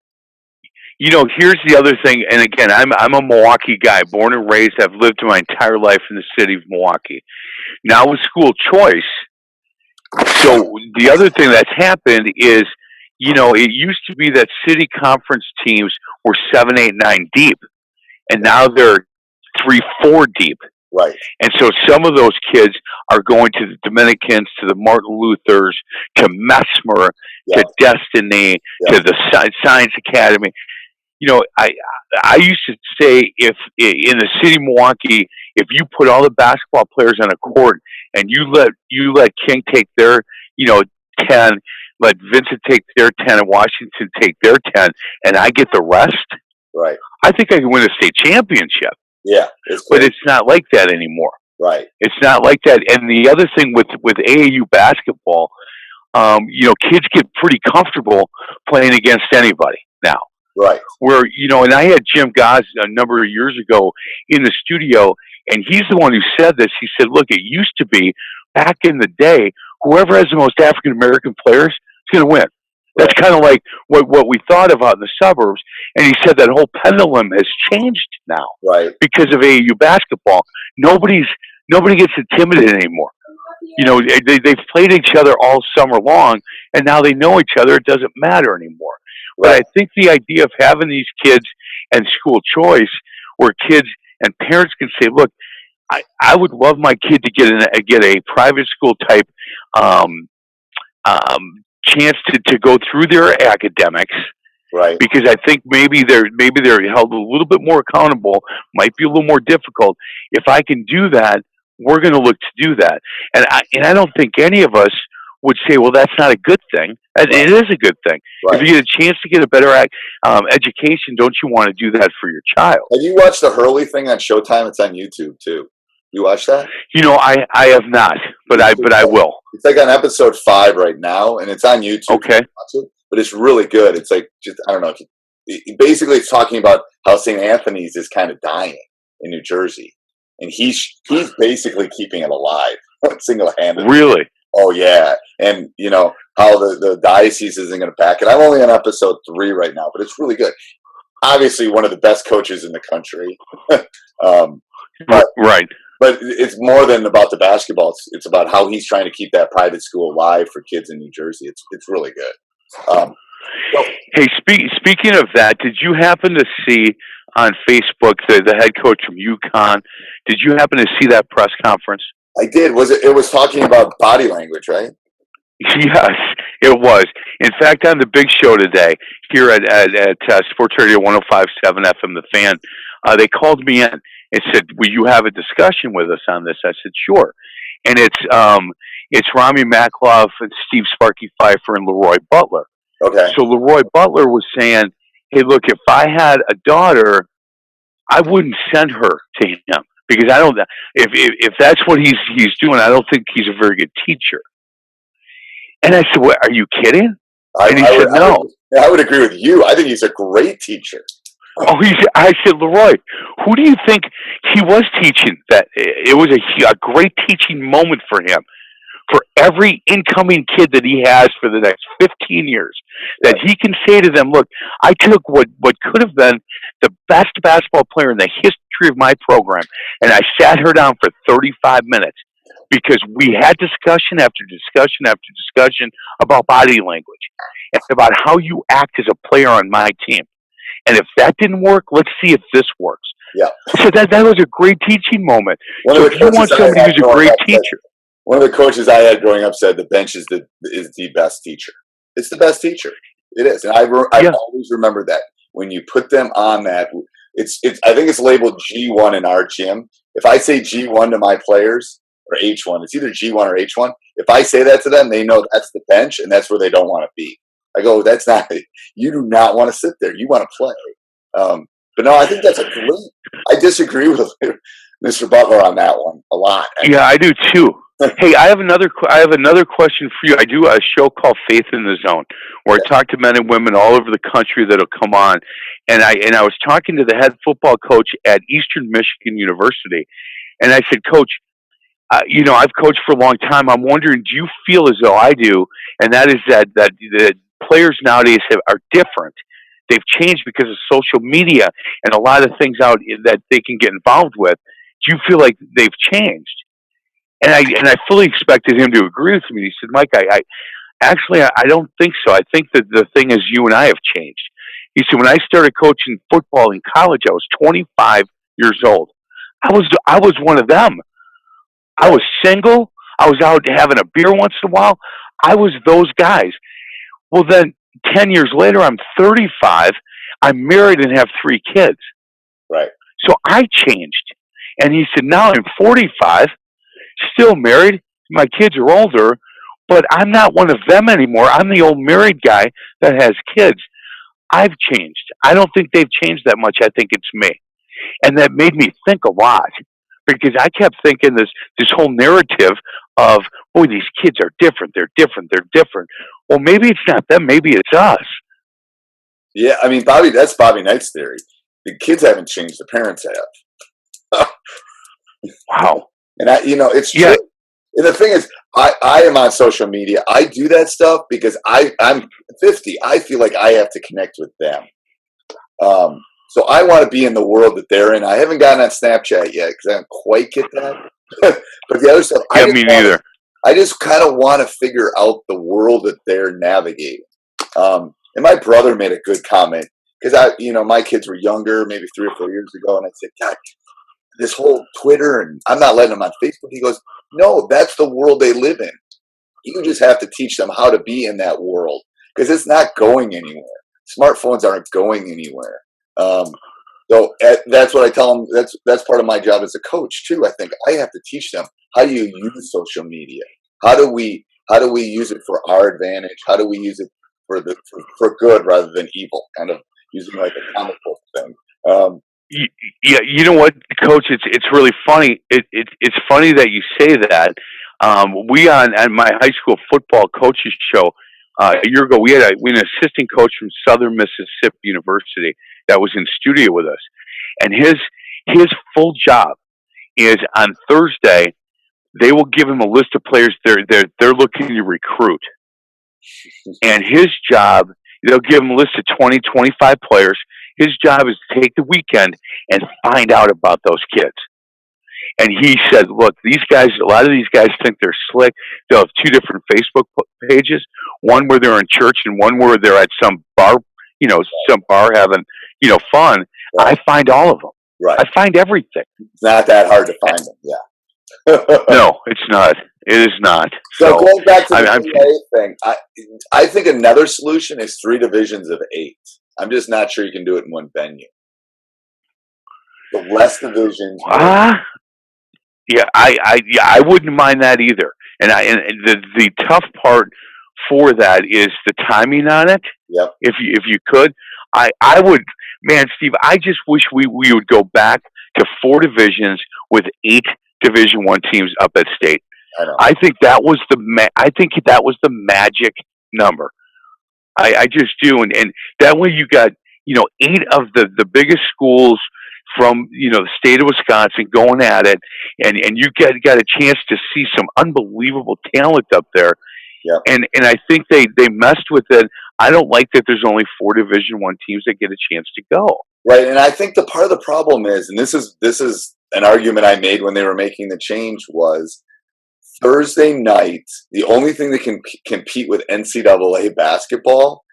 Speaker 8: You know, here's the other thing, and again, I'm a Milwaukee guy, born and raised. I've lived my entire life in the city of Milwaukee. Now with school choice, so the other thing that's happened is, you know, it used to be that city conference teams were 7, 8, 9 deep, and now they're 3, 4 deep.
Speaker 7: Right.
Speaker 8: And so some of those kids are going to the Dominicans, to the Martin Luthers, to Messmer, to Destiny, to the Science Academy. You know, I used to say, if in the city of Milwaukee, if you put all the basketball players on a court and you let King take their, 10, let Vincent take their 10, and Washington take their 10, and I get the rest,
Speaker 7: right?
Speaker 8: I think I can win a state championship.
Speaker 7: Yeah,
Speaker 8: but it's not like that anymore.
Speaker 7: Right.
Speaker 8: It's not like that. And the other thing with AAU basketball, kids get pretty comfortable playing against anybody now.
Speaker 7: Right.
Speaker 8: Where, and I had Jim Goss a number of years ago in the studio, and he's the one who said this. He said, look, it used to be, back in the day, whoever has the most African-American players is going to win. That's kind of like what we thought of out in the suburbs. And he said that whole pendulum has changed now.
Speaker 7: Right.
Speaker 8: Because of AAU basketball. Nobody gets intimidated anymore. They've played each other all summer long, and now they know each other. It doesn't matter anymore. But I think the idea of having these kids and school choice, where kids and parents can say, look, I would love my kid to get a private school type chance to go through their academics,
Speaker 7: right? Because
Speaker 8: I think maybe they're held a little bit more accountable. Might be a little more difficult. If I can do that, we're going to look to do that. And I don't think any of us would say, well, that's not a good thing. Right. It is a good thing. Right. If you get a chance to get a better education, don't you want to do that for your child?
Speaker 7: Have you watched the Hurley thing on Showtime? It's on YouTube too. You watch that?
Speaker 8: I have not, but I will.
Speaker 7: It's like on episode 5 right now, and it's on YouTube.
Speaker 8: Okay.
Speaker 7: But it's really good. It's like, I don't know. Basically, it's talking about how St. Anthony's is kind of dying in New Jersey, and he's basically keeping it alive single-handedly.
Speaker 8: Really?
Speaker 7: Oh yeah, and how the diocese isn't going to back it. I'm only on episode 3 right now, but it's really good. Obviously, one of the best coaches in the country.
Speaker 8: Right.
Speaker 7: But it's more than about the basketball. It's about how he's trying to keep that private school alive for kids in New Jersey. It's really good.
Speaker 8: Hey, speaking of that, did you happen to see on Facebook the head coach from UConn? Did you happen to see that press conference?
Speaker 7: I did. It was talking about body language, right?
Speaker 8: Yes, it was. In fact, on the big show today here at Sports Radio 105.7 FM, The Fan, they called me in and said, "Will you have a discussion with us on this?" I said, "Sure." And it's Rami Makloff and Steve Sparky Pfeiffer and Leroy Butler.
Speaker 7: Okay.
Speaker 8: So Leroy Butler was saying, "Hey, look, if I had a daughter, I wouldn't send her to him because I don't. If that's what he's doing, I don't think he's a very good teacher." And I said, "What? Are you kidding?" And he said, "No."
Speaker 7: I would agree with you. I think he's a great teacher.
Speaker 8: Oh, I said, "Leroy, who do you think he was teaching? That it was a great teaching moment for him, for every incoming kid that he has for the next 15 years, that he can say to them, look, I took what could have been the best basketball player in the history of my program, and I sat her down for 35 minutes because we had discussion after discussion after discussion about body language and about how you act as a player on my team. And if that didn't work, let's see if this works."
Speaker 7: Yeah.
Speaker 8: So that was a great teaching moment. So if you want somebody who's a great teacher.
Speaker 7: One of the coaches I had growing up said the bench is the best teacher. It's the best teacher. It is. And I always remember that. When you put them on that, it's I think it's labeled G1 in our gym. If I say G1 to my players, or H1, it's either G1 or H1. If I say that to them, they know that's the bench and that's where they don't want to be. I go, that's not, you do not want to sit there. You want to play. But no, I think that's a great, I disagree with Mr. Butler on that one a lot.
Speaker 8: Yeah, I do too. Hey, I have another question for you. I do a show called Faith in the Zone, where I talk to men and women all over the country that'll come on. And I was talking to the head football coach at Eastern Michigan University, and I said, "Coach, I've coached for a long time. I'm wondering, do you feel as though I do? And that is that the players nowadays are different. They've changed because of social media and a lot of things out that they can get involved with. Do you feel like they've changed?" And I fully expected him to agree with me. He said, "Mike, I don't think so. I think that the thing is you and I have changed." He said, "When I started coaching football in college, I was 25 years old. I was one of them. I was single. I was out having a beer once in a while. I was those guys. Well, then 10 years later, I'm 35. I'm married and have 3 kids.
Speaker 7: Right.
Speaker 8: So I changed." And he said, "Now I'm 45, still married. My kids are older, but I'm not one of them anymore. I'm the old married guy that has kids. I've changed. I don't think they've changed that much. I think it's me." And that made me think a lot, because I kept thinking this whole narrative of, boy, these kids are different. They're different. They're different. Well, maybe it's not them. Maybe it's us.
Speaker 7: Yeah, I mean, that's Bobby Knight's theory. The kids haven't changed. The parents have.
Speaker 8: Wow.
Speaker 7: And it's true. Yeah. And the thing is, I am on social media. I do that stuff because I'm 50. I feel like I have to connect with them. So I want to be in the world that they're in. I haven't gotten on Snapchat yet because I don't quite get that. But the other stuff,
Speaker 8: me neither.
Speaker 7: I just kind of want to figure out the world that they're navigating. And my brother made a good comment because my kids were younger, maybe 3 or 4 years ago, and I said, "God, this whole Twitter, and I'm not letting them on Facebook." He goes, "No, that's the world they live in. You just have to teach them how to be in that world because it's not going anywhere. Smartphones aren't going anywhere." So that's what I tell them. That's part of my job as a coach too. I think I have to teach them, how do you use social media? How do we use it for our advantage? How do we use it for good rather than evil? Kind of using like a comic book thing.
Speaker 8: Yeah, you know what, Coach? It's really funny. It's funny that you say that. We on my high school football coaches show a year ago, we had an assistant coach from Southern Mississippi University that was in studio with us, and his full job is on Thursday. They will give him a list of players they're looking to recruit, and his job, they'll give him a list of 20, 25 players. His job is to take the weekend and find out about those kids. And he said, "Look, these guys, a lot of these guys think they're slick. They'll have 2 different Facebook pages, one where they're in church and one where they're at some bar, having, fun." Right. I find all of them.
Speaker 7: Right.
Speaker 8: I find everything.
Speaker 7: It's not that hard to find them. Yeah.
Speaker 8: No, it's not. It is not.
Speaker 7: So going back to the
Speaker 8: I'm
Speaker 7: 3A thing, I think another solution is 3 divisions of 8. I'm just not sure you can do it in one venue. The less divisions.
Speaker 8: Yeah, I wouldn't mind that either. And the tough part for that is the timing on it.
Speaker 7: Yep.
Speaker 8: If you could, I would, man, Steve. I just wish we would go back to 4 divisions with 8 Division I teams up at state. I think that was the magic number. I just do, and that way you got 8 of the biggest schools from the state of Wisconsin going at it, and you got a chance to see some unbelievable talent up there.
Speaker 7: Yeah.
Speaker 8: And I think they messed with it. I don't like that there's only 4 Division I teams that get a chance to go.
Speaker 7: Right, and I think the part of the problem is, and this is an argument I made when they were making the change, was Thursday night, the only thing that can compete with NCAA basketball,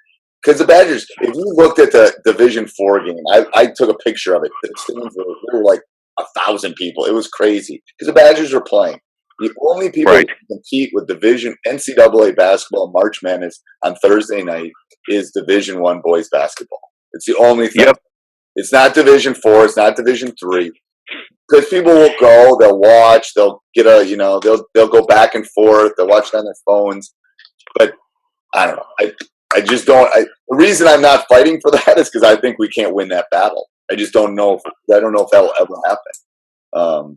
Speaker 7: because the Badgers, if you looked at the Division IV game, I took a picture of it. The stands were like 1,000 people. It was crazy because the Badgers were playing. The only people that can compete with Division NCAA basketball March Madness on Thursday night is Division I boys basketball. It's the only thing.
Speaker 8: Yep.
Speaker 7: It's not Division IV. It's not Division III. Because people will go, they'll watch, they'll get they'll go back and forth, they'll watch it on their phones. But I don't know. I just don't. The reason I'm not fighting for that is because I think we can't win that battle. I just don't know. I don't know if that will ever happen.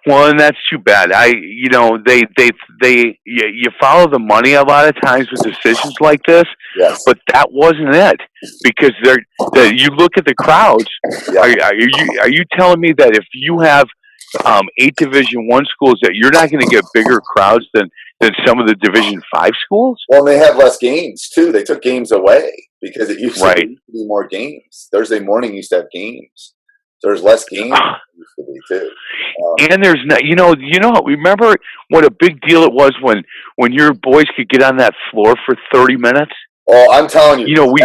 Speaker 8: Well, and that's too bad. You follow the money a lot of times with decisions like this.
Speaker 7: Yes.
Speaker 8: But that wasn't it, because you look at the crowds.
Speaker 7: Yeah.
Speaker 8: Are you telling me that if you have 8 Division I schools that you're not going to get bigger crowds than some of the Division V schools?
Speaker 7: Well, and they have less games too. They took games away because it used to be more games. Thursday morning used to have games. So there's less games than it used to be too.
Speaker 8: And there's no, remember what a big deal it was when your boys could get on that floor for 30 minutes?
Speaker 7: Oh, I'm telling you,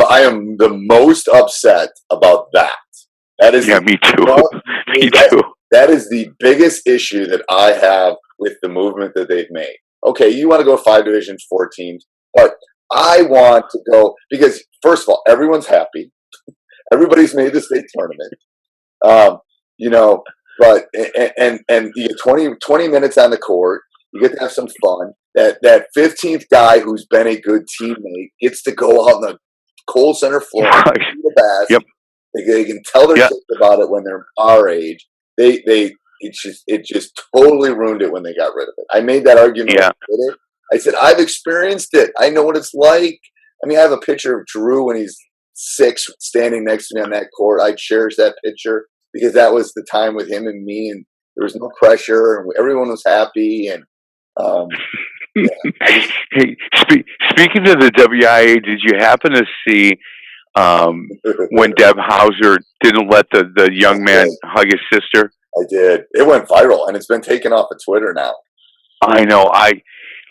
Speaker 7: I am the most upset about that. That is
Speaker 8: me too. Me too.
Speaker 7: That is the biggest issue that I have with the movement that they've made. Okay, you want to go 5 Division IV teams, but I want to go because first of all, everyone's happy. Everybody's made the state tournament. But you get 20 minutes on the court. You get to have some fun. That 15th guy who's been a good teammate gets to go out on the Kohl Center floor, the bass.
Speaker 8: Yep.
Speaker 7: They can tell their kids about it when they're our age. It just totally ruined it when they got rid of it. I made that argument.
Speaker 8: Yeah.
Speaker 7: With it. I said I've experienced it. I know what it's like. I mean, I have a picture of Drew when he's 6 standing next to me on that court. I cherish that picture because that was the time with him and me, and there was no pressure, and everyone was happy. And
Speaker 8: hey, speaking of the WIA, did you happen to see when Deb Hauser didn't let the young man hug his sister?
Speaker 7: I did. It went viral, and it's been taken off of Twitter now.
Speaker 8: I know.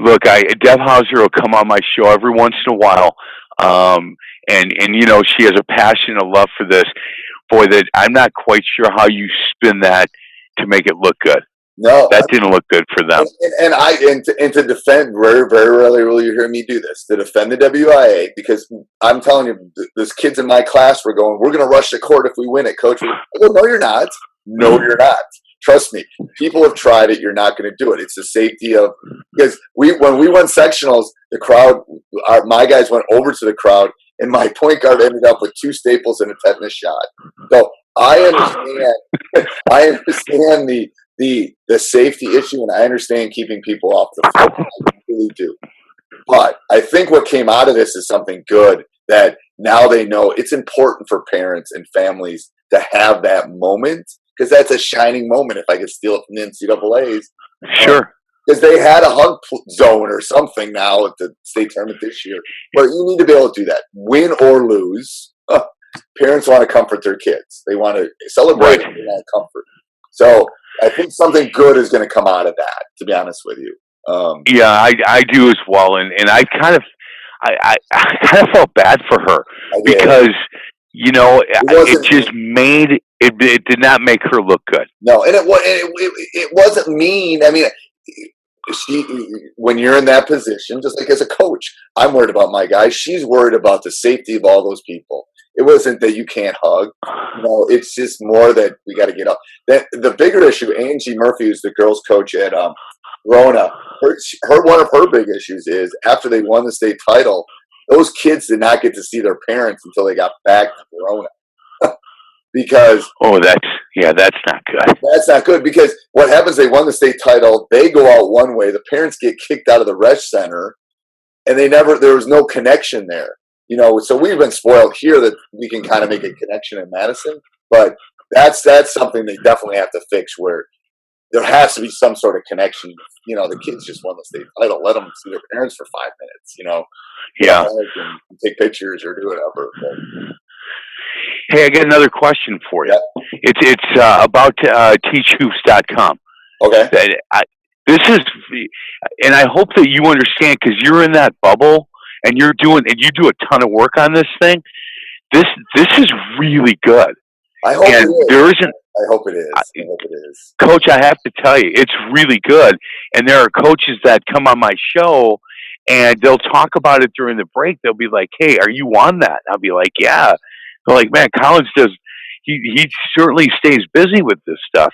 Speaker 8: Deb Hauser will come on my show every once in a while, and she has a passion and love for this. Boy, that I'm not quite sure how you spin that to make it look good.
Speaker 7: No,
Speaker 8: that didn't look good for them.
Speaker 7: And to defend, very, very rarely will you hear me do this, to defend the WIA, because I'm telling you, there's kids in my class were going, we're going to rush the court if we win it, coach. I go, no, you're not. No, you're not. Trust me. People have tried it. You're not going to do it. It's the safety of, because when we won sectionals, the crowd, my guys went over to the crowd, and my point guard ended up with 2 staples and a tetanus shot. So I understand the safety issue, and I understand keeping people off the floor. I really do. But I think what came out of this is something good, that now they know it's important for parents and families to have that moment, because that's a shining moment, if I could steal it from the NCAAs.
Speaker 8: Sure.
Speaker 7: Because they had a hug zone or something now at the state tournament this year. But you need to be able to do that. Win or lose, parents want to comfort their kids. They want to celebrate. Right. They want comfort. So I think something good is going to come out of that, to be honest with you.
Speaker 8: I do as well. And I kind of felt bad for her because, it just made it did not make her look good.
Speaker 7: No, and it wasn't mean. I mean, when you're in that position, just like as a coach, I'm worried about my guys. She's worried about the safety of all those people. It wasn't that you can't hug. No, it's just more that we got to get up. The bigger issue, Angie Murphy, who's the girls' coach at Verona, her one of her big issues is after they won the state title, those kids did not get to see their parents until they got back to Verona. Because
Speaker 8: that's not good.
Speaker 7: That's not good because what happens? They won the state title. They go out one way. The parents get kicked out of the rec center, and there was no connection there. So we've been spoiled here that we can kind of make a connection in Madison, but that's something they definitely have to fix. Where there has to be some sort of connection. The kids just won the state title. Let them see their parents for 5 minutes.
Speaker 8: Yeah,
Speaker 7: and take pictures or do whatever. But,
Speaker 8: hey, I got another question for you.
Speaker 7: Yeah.
Speaker 8: It's about teachhoops.com.
Speaker 7: Okay.
Speaker 8: And I hope that you understand because you're in that bubble and you do a ton of work on this thing. This is really good.
Speaker 7: I hope it is.
Speaker 8: There isn't.
Speaker 7: I hope it is.
Speaker 8: Coach, I have to tell you, it's really good. And there are coaches that come on my show and they'll talk about it during the break. They'll be like, "Hey, are you on that?" I'll be like, "Yeah." They're like, "Man, Collins does. He certainly stays busy with this stuff."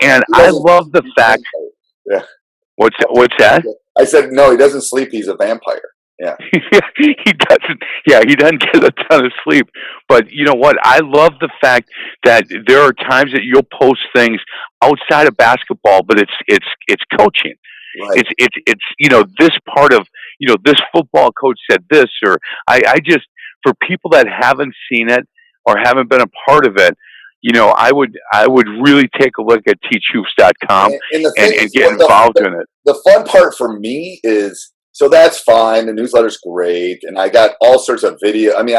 Speaker 8: And I love the fact.
Speaker 7: Yeah.
Speaker 8: What's that?
Speaker 7: I said no. He doesn't sleep. He's a vampire. Yeah.
Speaker 8: He doesn't. Yeah, he doesn't get a ton of sleep. But you know what? I love the fact that there are times that you'll post things outside of basketball, but it's coaching.
Speaker 7: Right.
Speaker 8: It's this part of this football coach said this, or I just, for people that haven't seen it or haven't been a part of it, I would really take a look at teachhoops.com and get involved in it.
Speaker 7: The fun part for me is, so that's fine. The newsletter's great. And I got all sorts of video. I mean,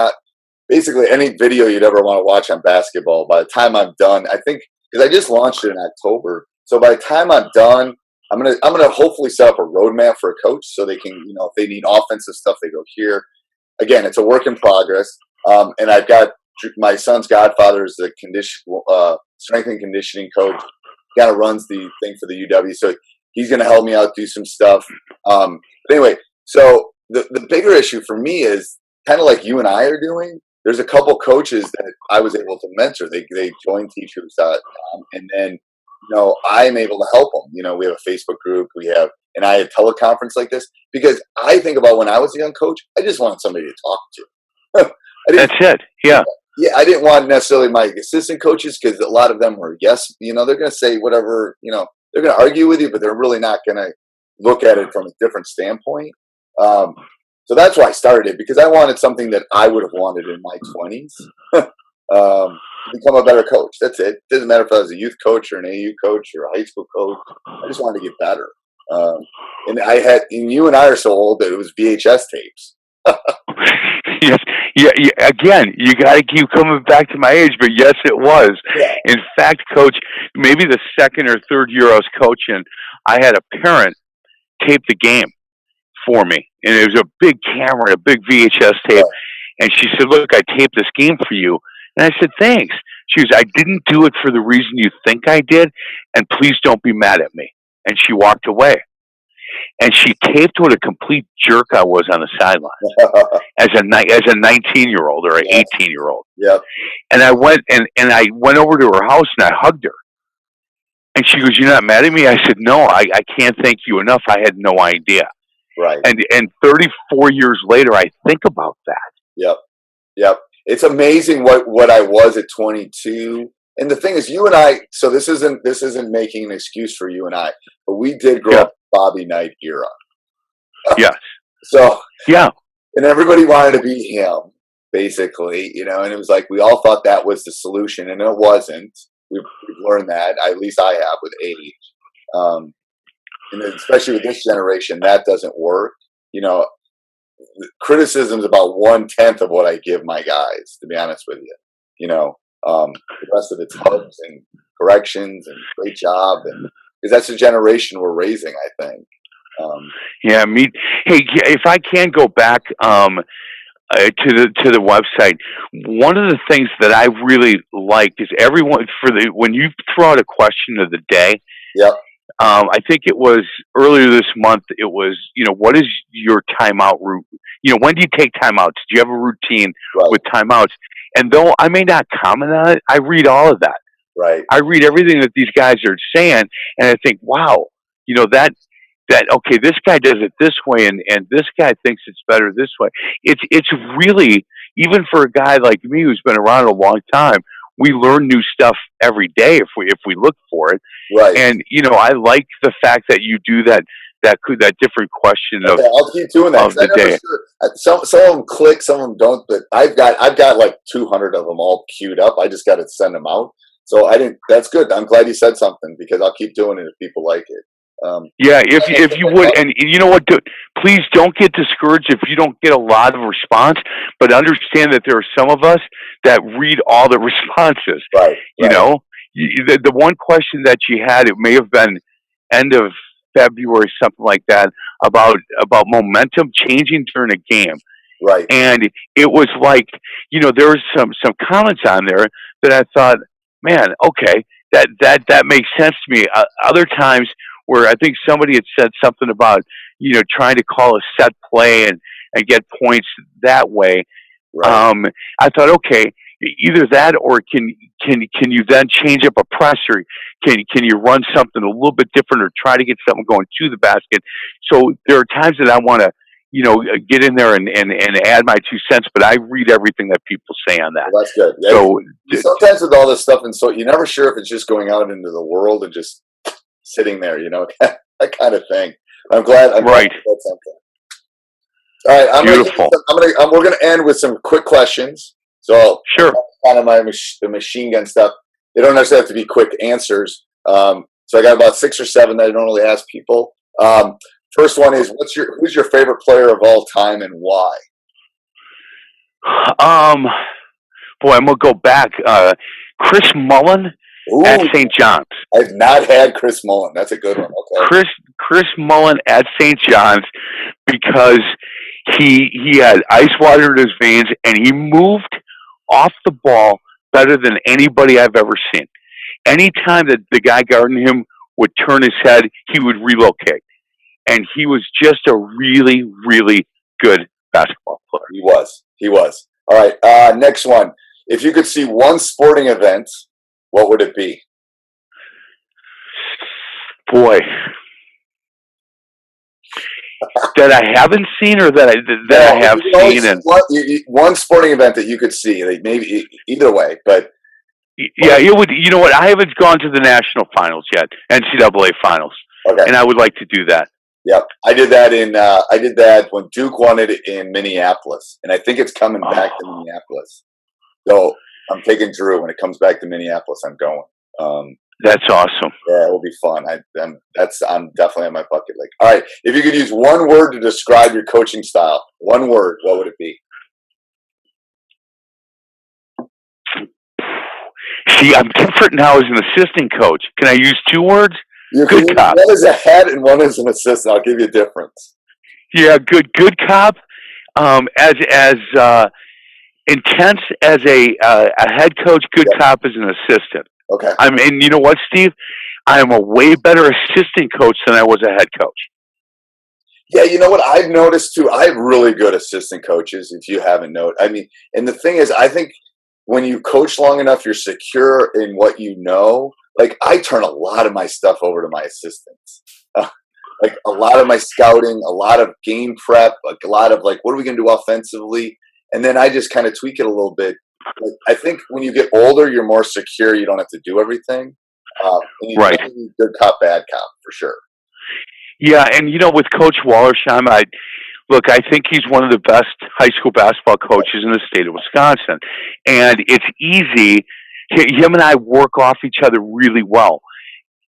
Speaker 7: basically any video you'd ever want to watch on basketball, by the time I'm done, I think, because I just launched it in October. So by the time I'm done, I'm gonna hopefully set up a roadmap for a coach so they can, if they need offensive stuff, they go here. Again, it's a work in progress. And I've got my son's godfather is the strength and conditioning coach. He kind of runs the thing for the UW. So he's going to help me out, do some stuff. But anyway, so the bigger issue for me is kind of like you and I are doing. There's a couple coaches that I was able to mentor. They joined teachhoops.com, and then I'm able to help them. We have a Facebook group. And I had teleconference like this because I think about when I was a young coach, I just wanted somebody to talk to.
Speaker 8: That's it. Yeah.
Speaker 7: Yeah, I didn't want necessarily my assistant coaches because a lot of them were they're going to say whatever, they're going to argue with you, but they're really not going to look at it from a different standpoint. So that's why I started it, because I wanted something that I would have wanted in my 20s to become a better coach. That's it. It doesn't matter if I was a youth coach or an AU coach or a high school coach. I just wanted to get better. And you and I are so old that it was VHS tapes.
Speaker 8: Yes. Yeah. Again, you got to keep coming back to my age, but yes, it was.
Speaker 7: Yeah.
Speaker 8: In fact, Coach, maybe the second or third year I was coaching, I had a parent tape the game for me, and it was a big camera, a big VHS tape. And she said, "Look, I taped this game for you." And I said, "Thanks." She goes, "I didn't do it for the reason you think I did, and please don't be mad at me." And she walked away. And she taped what a complete jerk I was on the sideline as a 19-year-old or an 18-year-old.
Speaker 7: Yep.
Speaker 8: And I went over to her house and I hugged her. And she goes, "You're not mad at me?" I said, "No, I can't thank you enough. I had no idea."
Speaker 7: Right.
Speaker 8: And 34 years later, I think about that.
Speaker 7: Yep. It's amazing what I was at 22. And the thing is, you and I. So this isn't making an excuse for you and I, but we did grow up Bobby Knight era.
Speaker 8: Yes.
Speaker 7: So
Speaker 8: yeah,
Speaker 7: and everybody wanted to be him, basically, and it was like we all thought that was the solution, and it wasn't. We've learned that, at least I have, with age, and especially with this generation, that doesn't work. Criticism's about 1/10 of what I give my guys, to be honest with you. The rest of it's hugs and corrections and great job, and because that's the generation we're raising, I think.
Speaker 8: Yeah, me. Hey, if I can go back, to the website. One of the things that I really like is everyone when you throw out a question of the day.
Speaker 7: Yep.
Speaker 8: I think it was earlier this month. It was, what is your timeout route? When do you take timeouts? Do you have a routine with timeouts? And though I may not comment on it, I read all of that.
Speaker 7: Right.
Speaker 8: I read everything that these guys are saying, and I think, wow, that okay, this guy does it this way, and this guy thinks it's better this way. It's really, even for a guy like me who's been around a long time, we learn new stuff every day if we look for it.
Speaker 7: Right.
Speaker 8: And I like the fact that you do that different question of.
Speaker 7: I'll keep doing that.
Speaker 8: Of the day.
Speaker 7: Sure. Some of them click, some of them don't. But I've got like 200 of them all queued up. I just got to send them out. So I didn't. That's good. I'm glad you said something because I'll keep doing it if people like it.
Speaker 8: Yeah, if you would, and you know what, please don't get discouraged if you don't get a lot of response, but understand that there are some of us that read all the responses.
Speaker 7: Right.
Speaker 8: The one question that you had, it may have been end of February, something like that, about momentum changing during a game.
Speaker 7: Right.
Speaker 8: And it was like, there was some comments on there that I thought, man, okay, that makes sense to me. Other times where I think somebody had said something about, trying to call a set play and get points that way.
Speaker 7: Right.
Speaker 8: I thought, okay, either that or can you then change up a press, or can you run something a little bit different or try to get something going to the basket? So there are times that I want to, get in there and add my 2 cents, but I read everything that people say on that.
Speaker 7: Well, that's good. Yeah, so sometimes with all this stuff, and so you're never sure if it's just going out into the world and just sitting there, that kind of thing. I'm glad.
Speaker 8: Right.
Speaker 7: That's something. All right.
Speaker 8: Beautiful.
Speaker 7: We're gonna end with some quick questions. So
Speaker 8: sure.
Speaker 7: Kind of the machine gun stuff. They don't necessarily have to be quick answers. So I got about 6 or 7 that I normally ask people. First one is, who's your favorite player of all time and why?
Speaker 8: Boy, I'm gonna go back. Chris Mullen.
Speaker 7: Ooh,
Speaker 8: at St. John's.
Speaker 7: I've not had Chris Mullen. That's a good one. Okay.
Speaker 8: Chris Mullen at St. John's, because he had ice water in his veins and he moved off the ball better than anybody I've ever seen. Anytime that the guy guarding him would turn his head, he would relocate. And he was just a really, really good basketball player.
Speaker 7: He was. All right. Next one. If you could see one sporting event, what would it be?
Speaker 8: Boy, that I haven't seen, or that I have seen. And
Speaker 7: one sporting event that you could see, like maybe either way, but
Speaker 8: yeah, it would. You know what? I haven't gone to the national finals yet, NCAA finals, and I would like to do that.
Speaker 7: Yep, I did that when Duke won it in Minneapolis, and I think it's coming back to Minneapolis. So I'm taking Drew when it comes back to Minneapolis. I'm going.
Speaker 8: That's awesome.
Speaker 7: Yeah, it will be fun. I'm definitely on my bucket list. All right, if you could use one word to describe your coaching style, one word, what would it be?
Speaker 8: See, I'm different now as an assistant coach. Can I use 2 words? Good cop.
Speaker 7: One is a head and one is an assistant. I'll give you a difference.
Speaker 8: Yeah, good cop. As intense as a head coach, good cop as an assistant.
Speaker 7: Okay.
Speaker 8: And you know what, Steve? I am a way better assistant coach than I was a head coach.
Speaker 7: Yeah, you know what I've noticed too? I have really good assistant coaches, if you haven't noticed. I mean, and the thing is, I think when you coach long enough, you're secure in what you know. Like, I turn a lot of my stuff over to my assistants. Like, a lot of my scouting, a lot of game prep, like a lot of, like, what are we going to do offensively? And then I just kind of tweak it a little bit. Like, I think when you get older, you're more secure. You don't have to do everything. And you
Speaker 8: right.
Speaker 7: Need good cop, bad cop, for sure.
Speaker 8: Yeah, and, with Coach Wallersheim, I think he's one of the best high school basketball coaches in the state of Wisconsin. And it's easy. Him and I work off each other really well.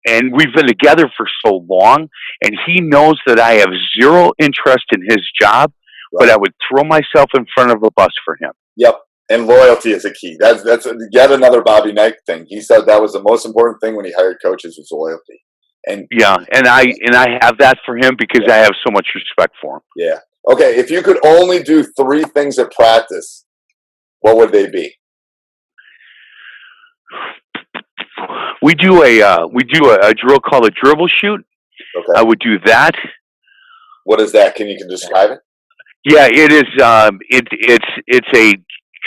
Speaker 8: And we've been together for so long, and he knows that I have zero interest in his job, but I would throw myself in front of a bus for him.
Speaker 7: Yep. And loyalty is a key. That's yet another Bobby Knight thing. He said that was the most important thing when he hired coaches was loyalty. And
Speaker 8: yeah, and I have that for him because I have so much respect for him.
Speaker 7: Yeah. Okay, if you could only do 3 things at practice, what would they be?
Speaker 8: We do a drill called a dribble shoot.
Speaker 7: Okay.
Speaker 8: I would do that.
Speaker 7: What is that? Can you describe it?
Speaker 8: Yeah, it is. It's a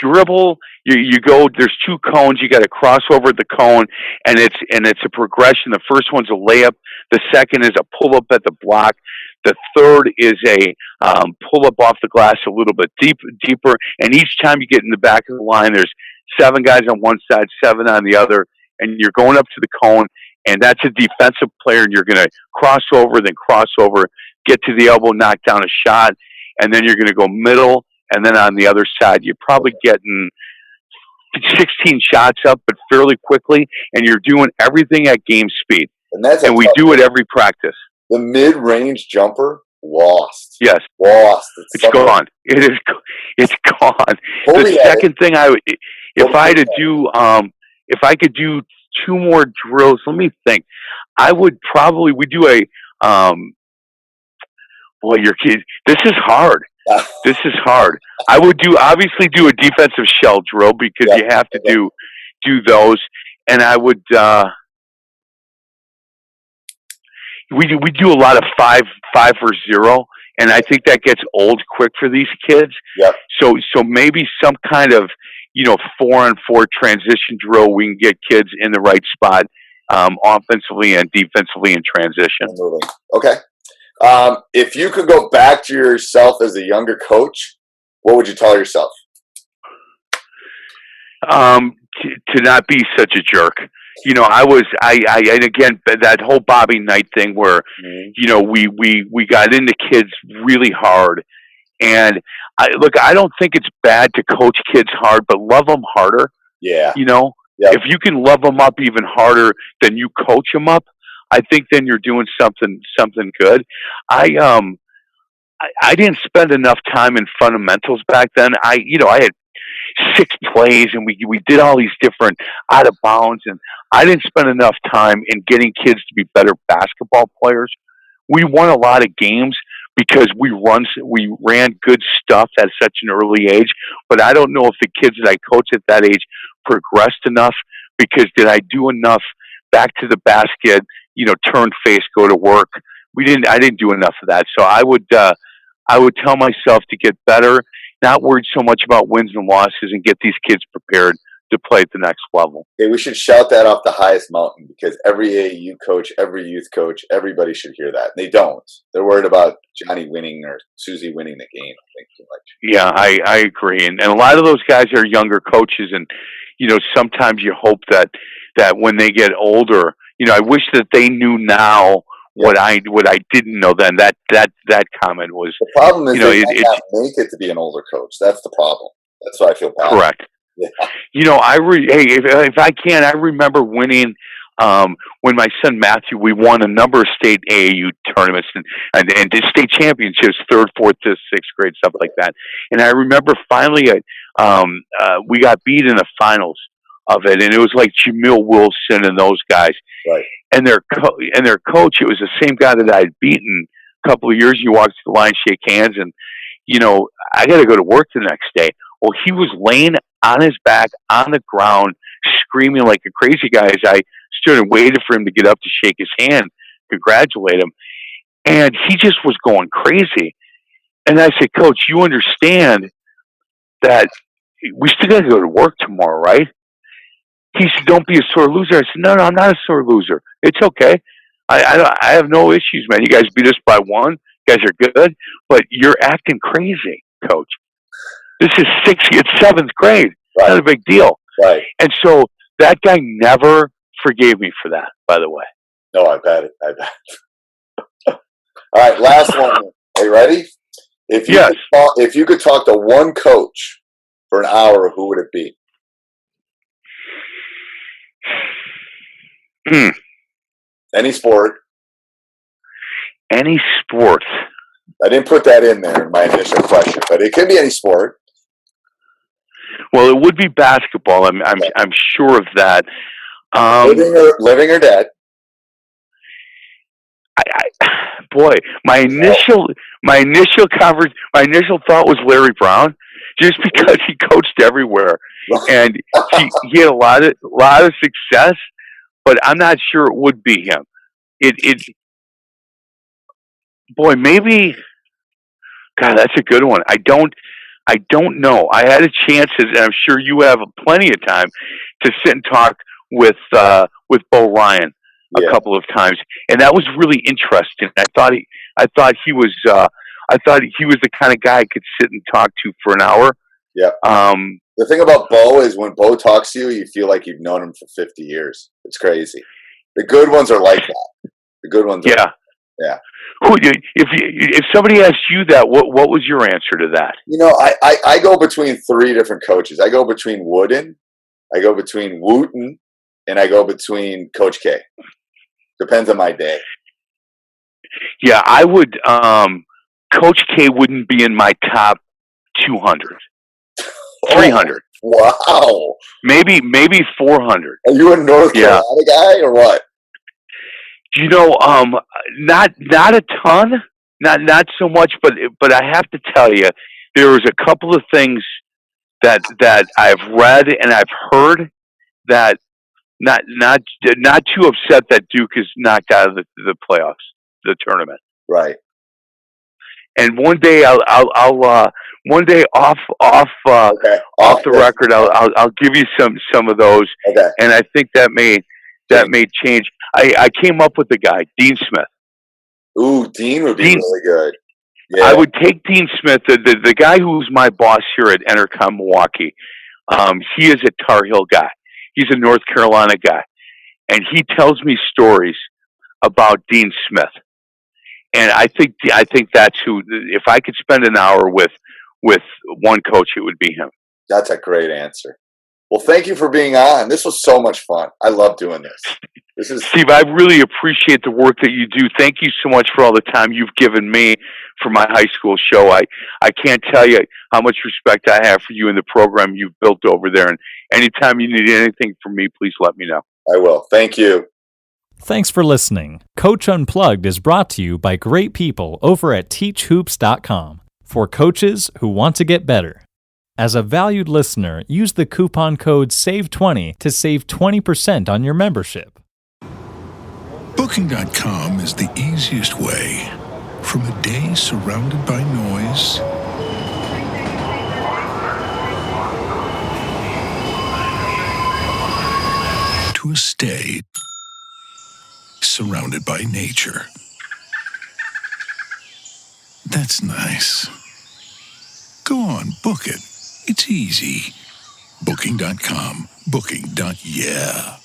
Speaker 8: dribble. You go. There's 2 cones. You got to cross over the cone, and it's a progression. The first one's a layup. The second is a pull up at the block. The third is a pull up off the glass a little bit deeper. And each time you get in the back of the line, there's 7 guys on one side, 7 on the other, and you're going up to the cone. And that's a defensive player, and you're going to cross over, get to the elbow, knock down a shot, and then you're going to go middle, and then on the other side, you're probably getting 16 shots up, but fairly quickly, and you're doing everything at game speed. And we do it every practice.
Speaker 7: The mid-range jumper, lost.
Speaker 8: Yes.
Speaker 7: Lost.
Speaker 8: It's gone. It's gone. The second thing if I could do 2 more drills, let me think. I would probably, we do a, boy, your kids, this is hard. This is hard. I would obviously do a defensive shell drill because you have to do those. And I would, we do a lot of 5 for 0. And I think that gets old quick for these kids.
Speaker 7: Yep.
Speaker 8: So maybe some kind of, 4-on-4 transition drill. We can get kids in the right spot, offensively and defensively in transition.
Speaker 7: Okay. If you could go back to yourself as a younger coach, what would you tell yourself?
Speaker 8: To not be such a jerk. And again, that whole Bobby Knight thing where, we got into kids really hard. And I don't think it's bad to coach kids hard, but love them harder.
Speaker 7: Yeah.
Speaker 8: If you can love them up even harder than you coach them up, I think then you're doing something good. I didn't spend enough time in fundamentals back then. I had 6 plays and we did all these different out of bounds, and I didn't spend enough time in getting kids to be better basketball players. We won a lot of games because we ran good stuff at such an early age, but I don't know if the kids that I coached at that age progressed enough, because did I do enough back to the basket, turn face, go to work? I didn't do enough of that. So I would tell myself to get better, not worried so much about wins and losses, and get these kids prepared to play at the next level.
Speaker 7: Okay, we should shout that off the highest mountain, because every AAU coach, every youth coach, everybody should hear that. They don't. They're worried about Johnny winning or Susie winning the game, I think, too much.
Speaker 8: Yeah, I agree. And a lot of those guys are younger coaches, and sometimes you hope that when they get older, I wish that they knew now what I didn't know then. That comment was,
Speaker 7: the problem is they might not make it to be an older coach. That's the problem. That's why I feel bad.
Speaker 8: Correct.
Speaker 7: Yeah.
Speaker 8: If I can, I remember winning when my son Matthew, we won a number of state AAU tournaments and state championships, 3rd, 4th, 5th, 6th grade, stuff like that. And I remember finally, we got beat in the finals of it, and it was like Jamil Wilson and those guys.
Speaker 7: Right.
Speaker 8: And their coach, it was the same guy that I had beaten a couple of years. You walk to the line, shake hands, and I got to go to work the next day. Well, he was laying on his back on the ground, screaming like a crazy guy as I stood and waited for him to get up to shake his hand, congratulate him. And he just was going crazy. And I said, Coach, you understand that we still got to go to work tomorrow, right? He said, don't be a sore loser. I said, no, I'm not a sore loser. It's okay. I have no issues, man. You guys beat us by 1. You guys are good, but you're acting crazy, Coach. This is 7th grade.
Speaker 7: Right.
Speaker 8: Not a big deal.
Speaker 7: Right.
Speaker 8: And so that guy never forgave me for that, by the way.
Speaker 7: No, I bet. All right, last one. Are you ready? If you could talk to one coach for an hour, who would it be? Any sport.
Speaker 8: Any sport.
Speaker 7: I didn't put that in there in my initial question, but it could be any sport.
Speaker 8: Well, it would be basketball. I'm sure of that.
Speaker 7: Living or dead.
Speaker 8: boy, my initial thought was Larry Brown, just because he coached everywhere and he had a lot of success, but I'm not sure it would be him. Boy, maybe. God, that's a good one. I don't know. I had a chance, and I'm sure you have plenty of time to sit and talk with Bo Ryan a couple of times, and that was really interesting. I thought he was the kind of guy I could sit and talk to for an hour.
Speaker 7: Yeah. The thing about Bo is when Bo talks to you, you feel like you've known him for 50 years. It's crazy. The good ones are like that. The good ones.
Speaker 8: Yeah.
Speaker 7: Yeah.
Speaker 8: If somebody asked you that, what was your answer to that?
Speaker 7: I go between three different coaches. I go between Wooden, I go between Wooten, and I go between Coach K. Depends on my day.
Speaker 8: Yeah, I would. Coach K wouldn't be in my top 200, 300.
Speaker 7: Wow.
Speaker 8: Maybe 400.
Speaker 7: Are you a North Carolina guy or what?
Speaker 8: Not a ton, not so much, but I have to tell you, there was a couple of things that I've read and I've heard that not too upset that Duke is knocked out of the playoffs, the tournament.
Speaker 7: Right.
Speaker 8: And one day I'll one day off the record I'll give you some of those.
Speaker 7: Okay.
Speaker 8: And I think that may change. I came up with the guy, Dean Smith.
Speaker 7: Ooh, Dean would be really good. Yeah.
Speaker 8: I would take Dean Smith, the guy who's my boss here at Entercom Milwaukee. He is a Tar Heel guy. He's a North Carolina guy. And he tells me stories about Dean Smith. And I think that's who, if I could spend an hour with one coach, it would be him.
Speaker 7: That's a great answer. Well, thank you for being on. This was so much fun. I love doing this.
Speaker 8: Steve, I really appreciate the work that you do. Thank you so much for all the time you've given me for my high school show. I can't tell you how much respect I have for you and the program you've built over there. And anytime you need anything from me, please let me know.
Speaker 7: I will. Thank you.
Speaker 5: Thanks for listening. Coach Unplugged is brought to you by great people over at teachhoops.com for coaches who want to get better. As a valued listener, use the coupon code SAVE20 to save 20% on your membership.
Speaker 9: Booking.com is the easiest way from a day surrounded by noise to a stay surrounded by nature. That's nice. Go on, book it. It's easy. Booking.com. Booking.yeah.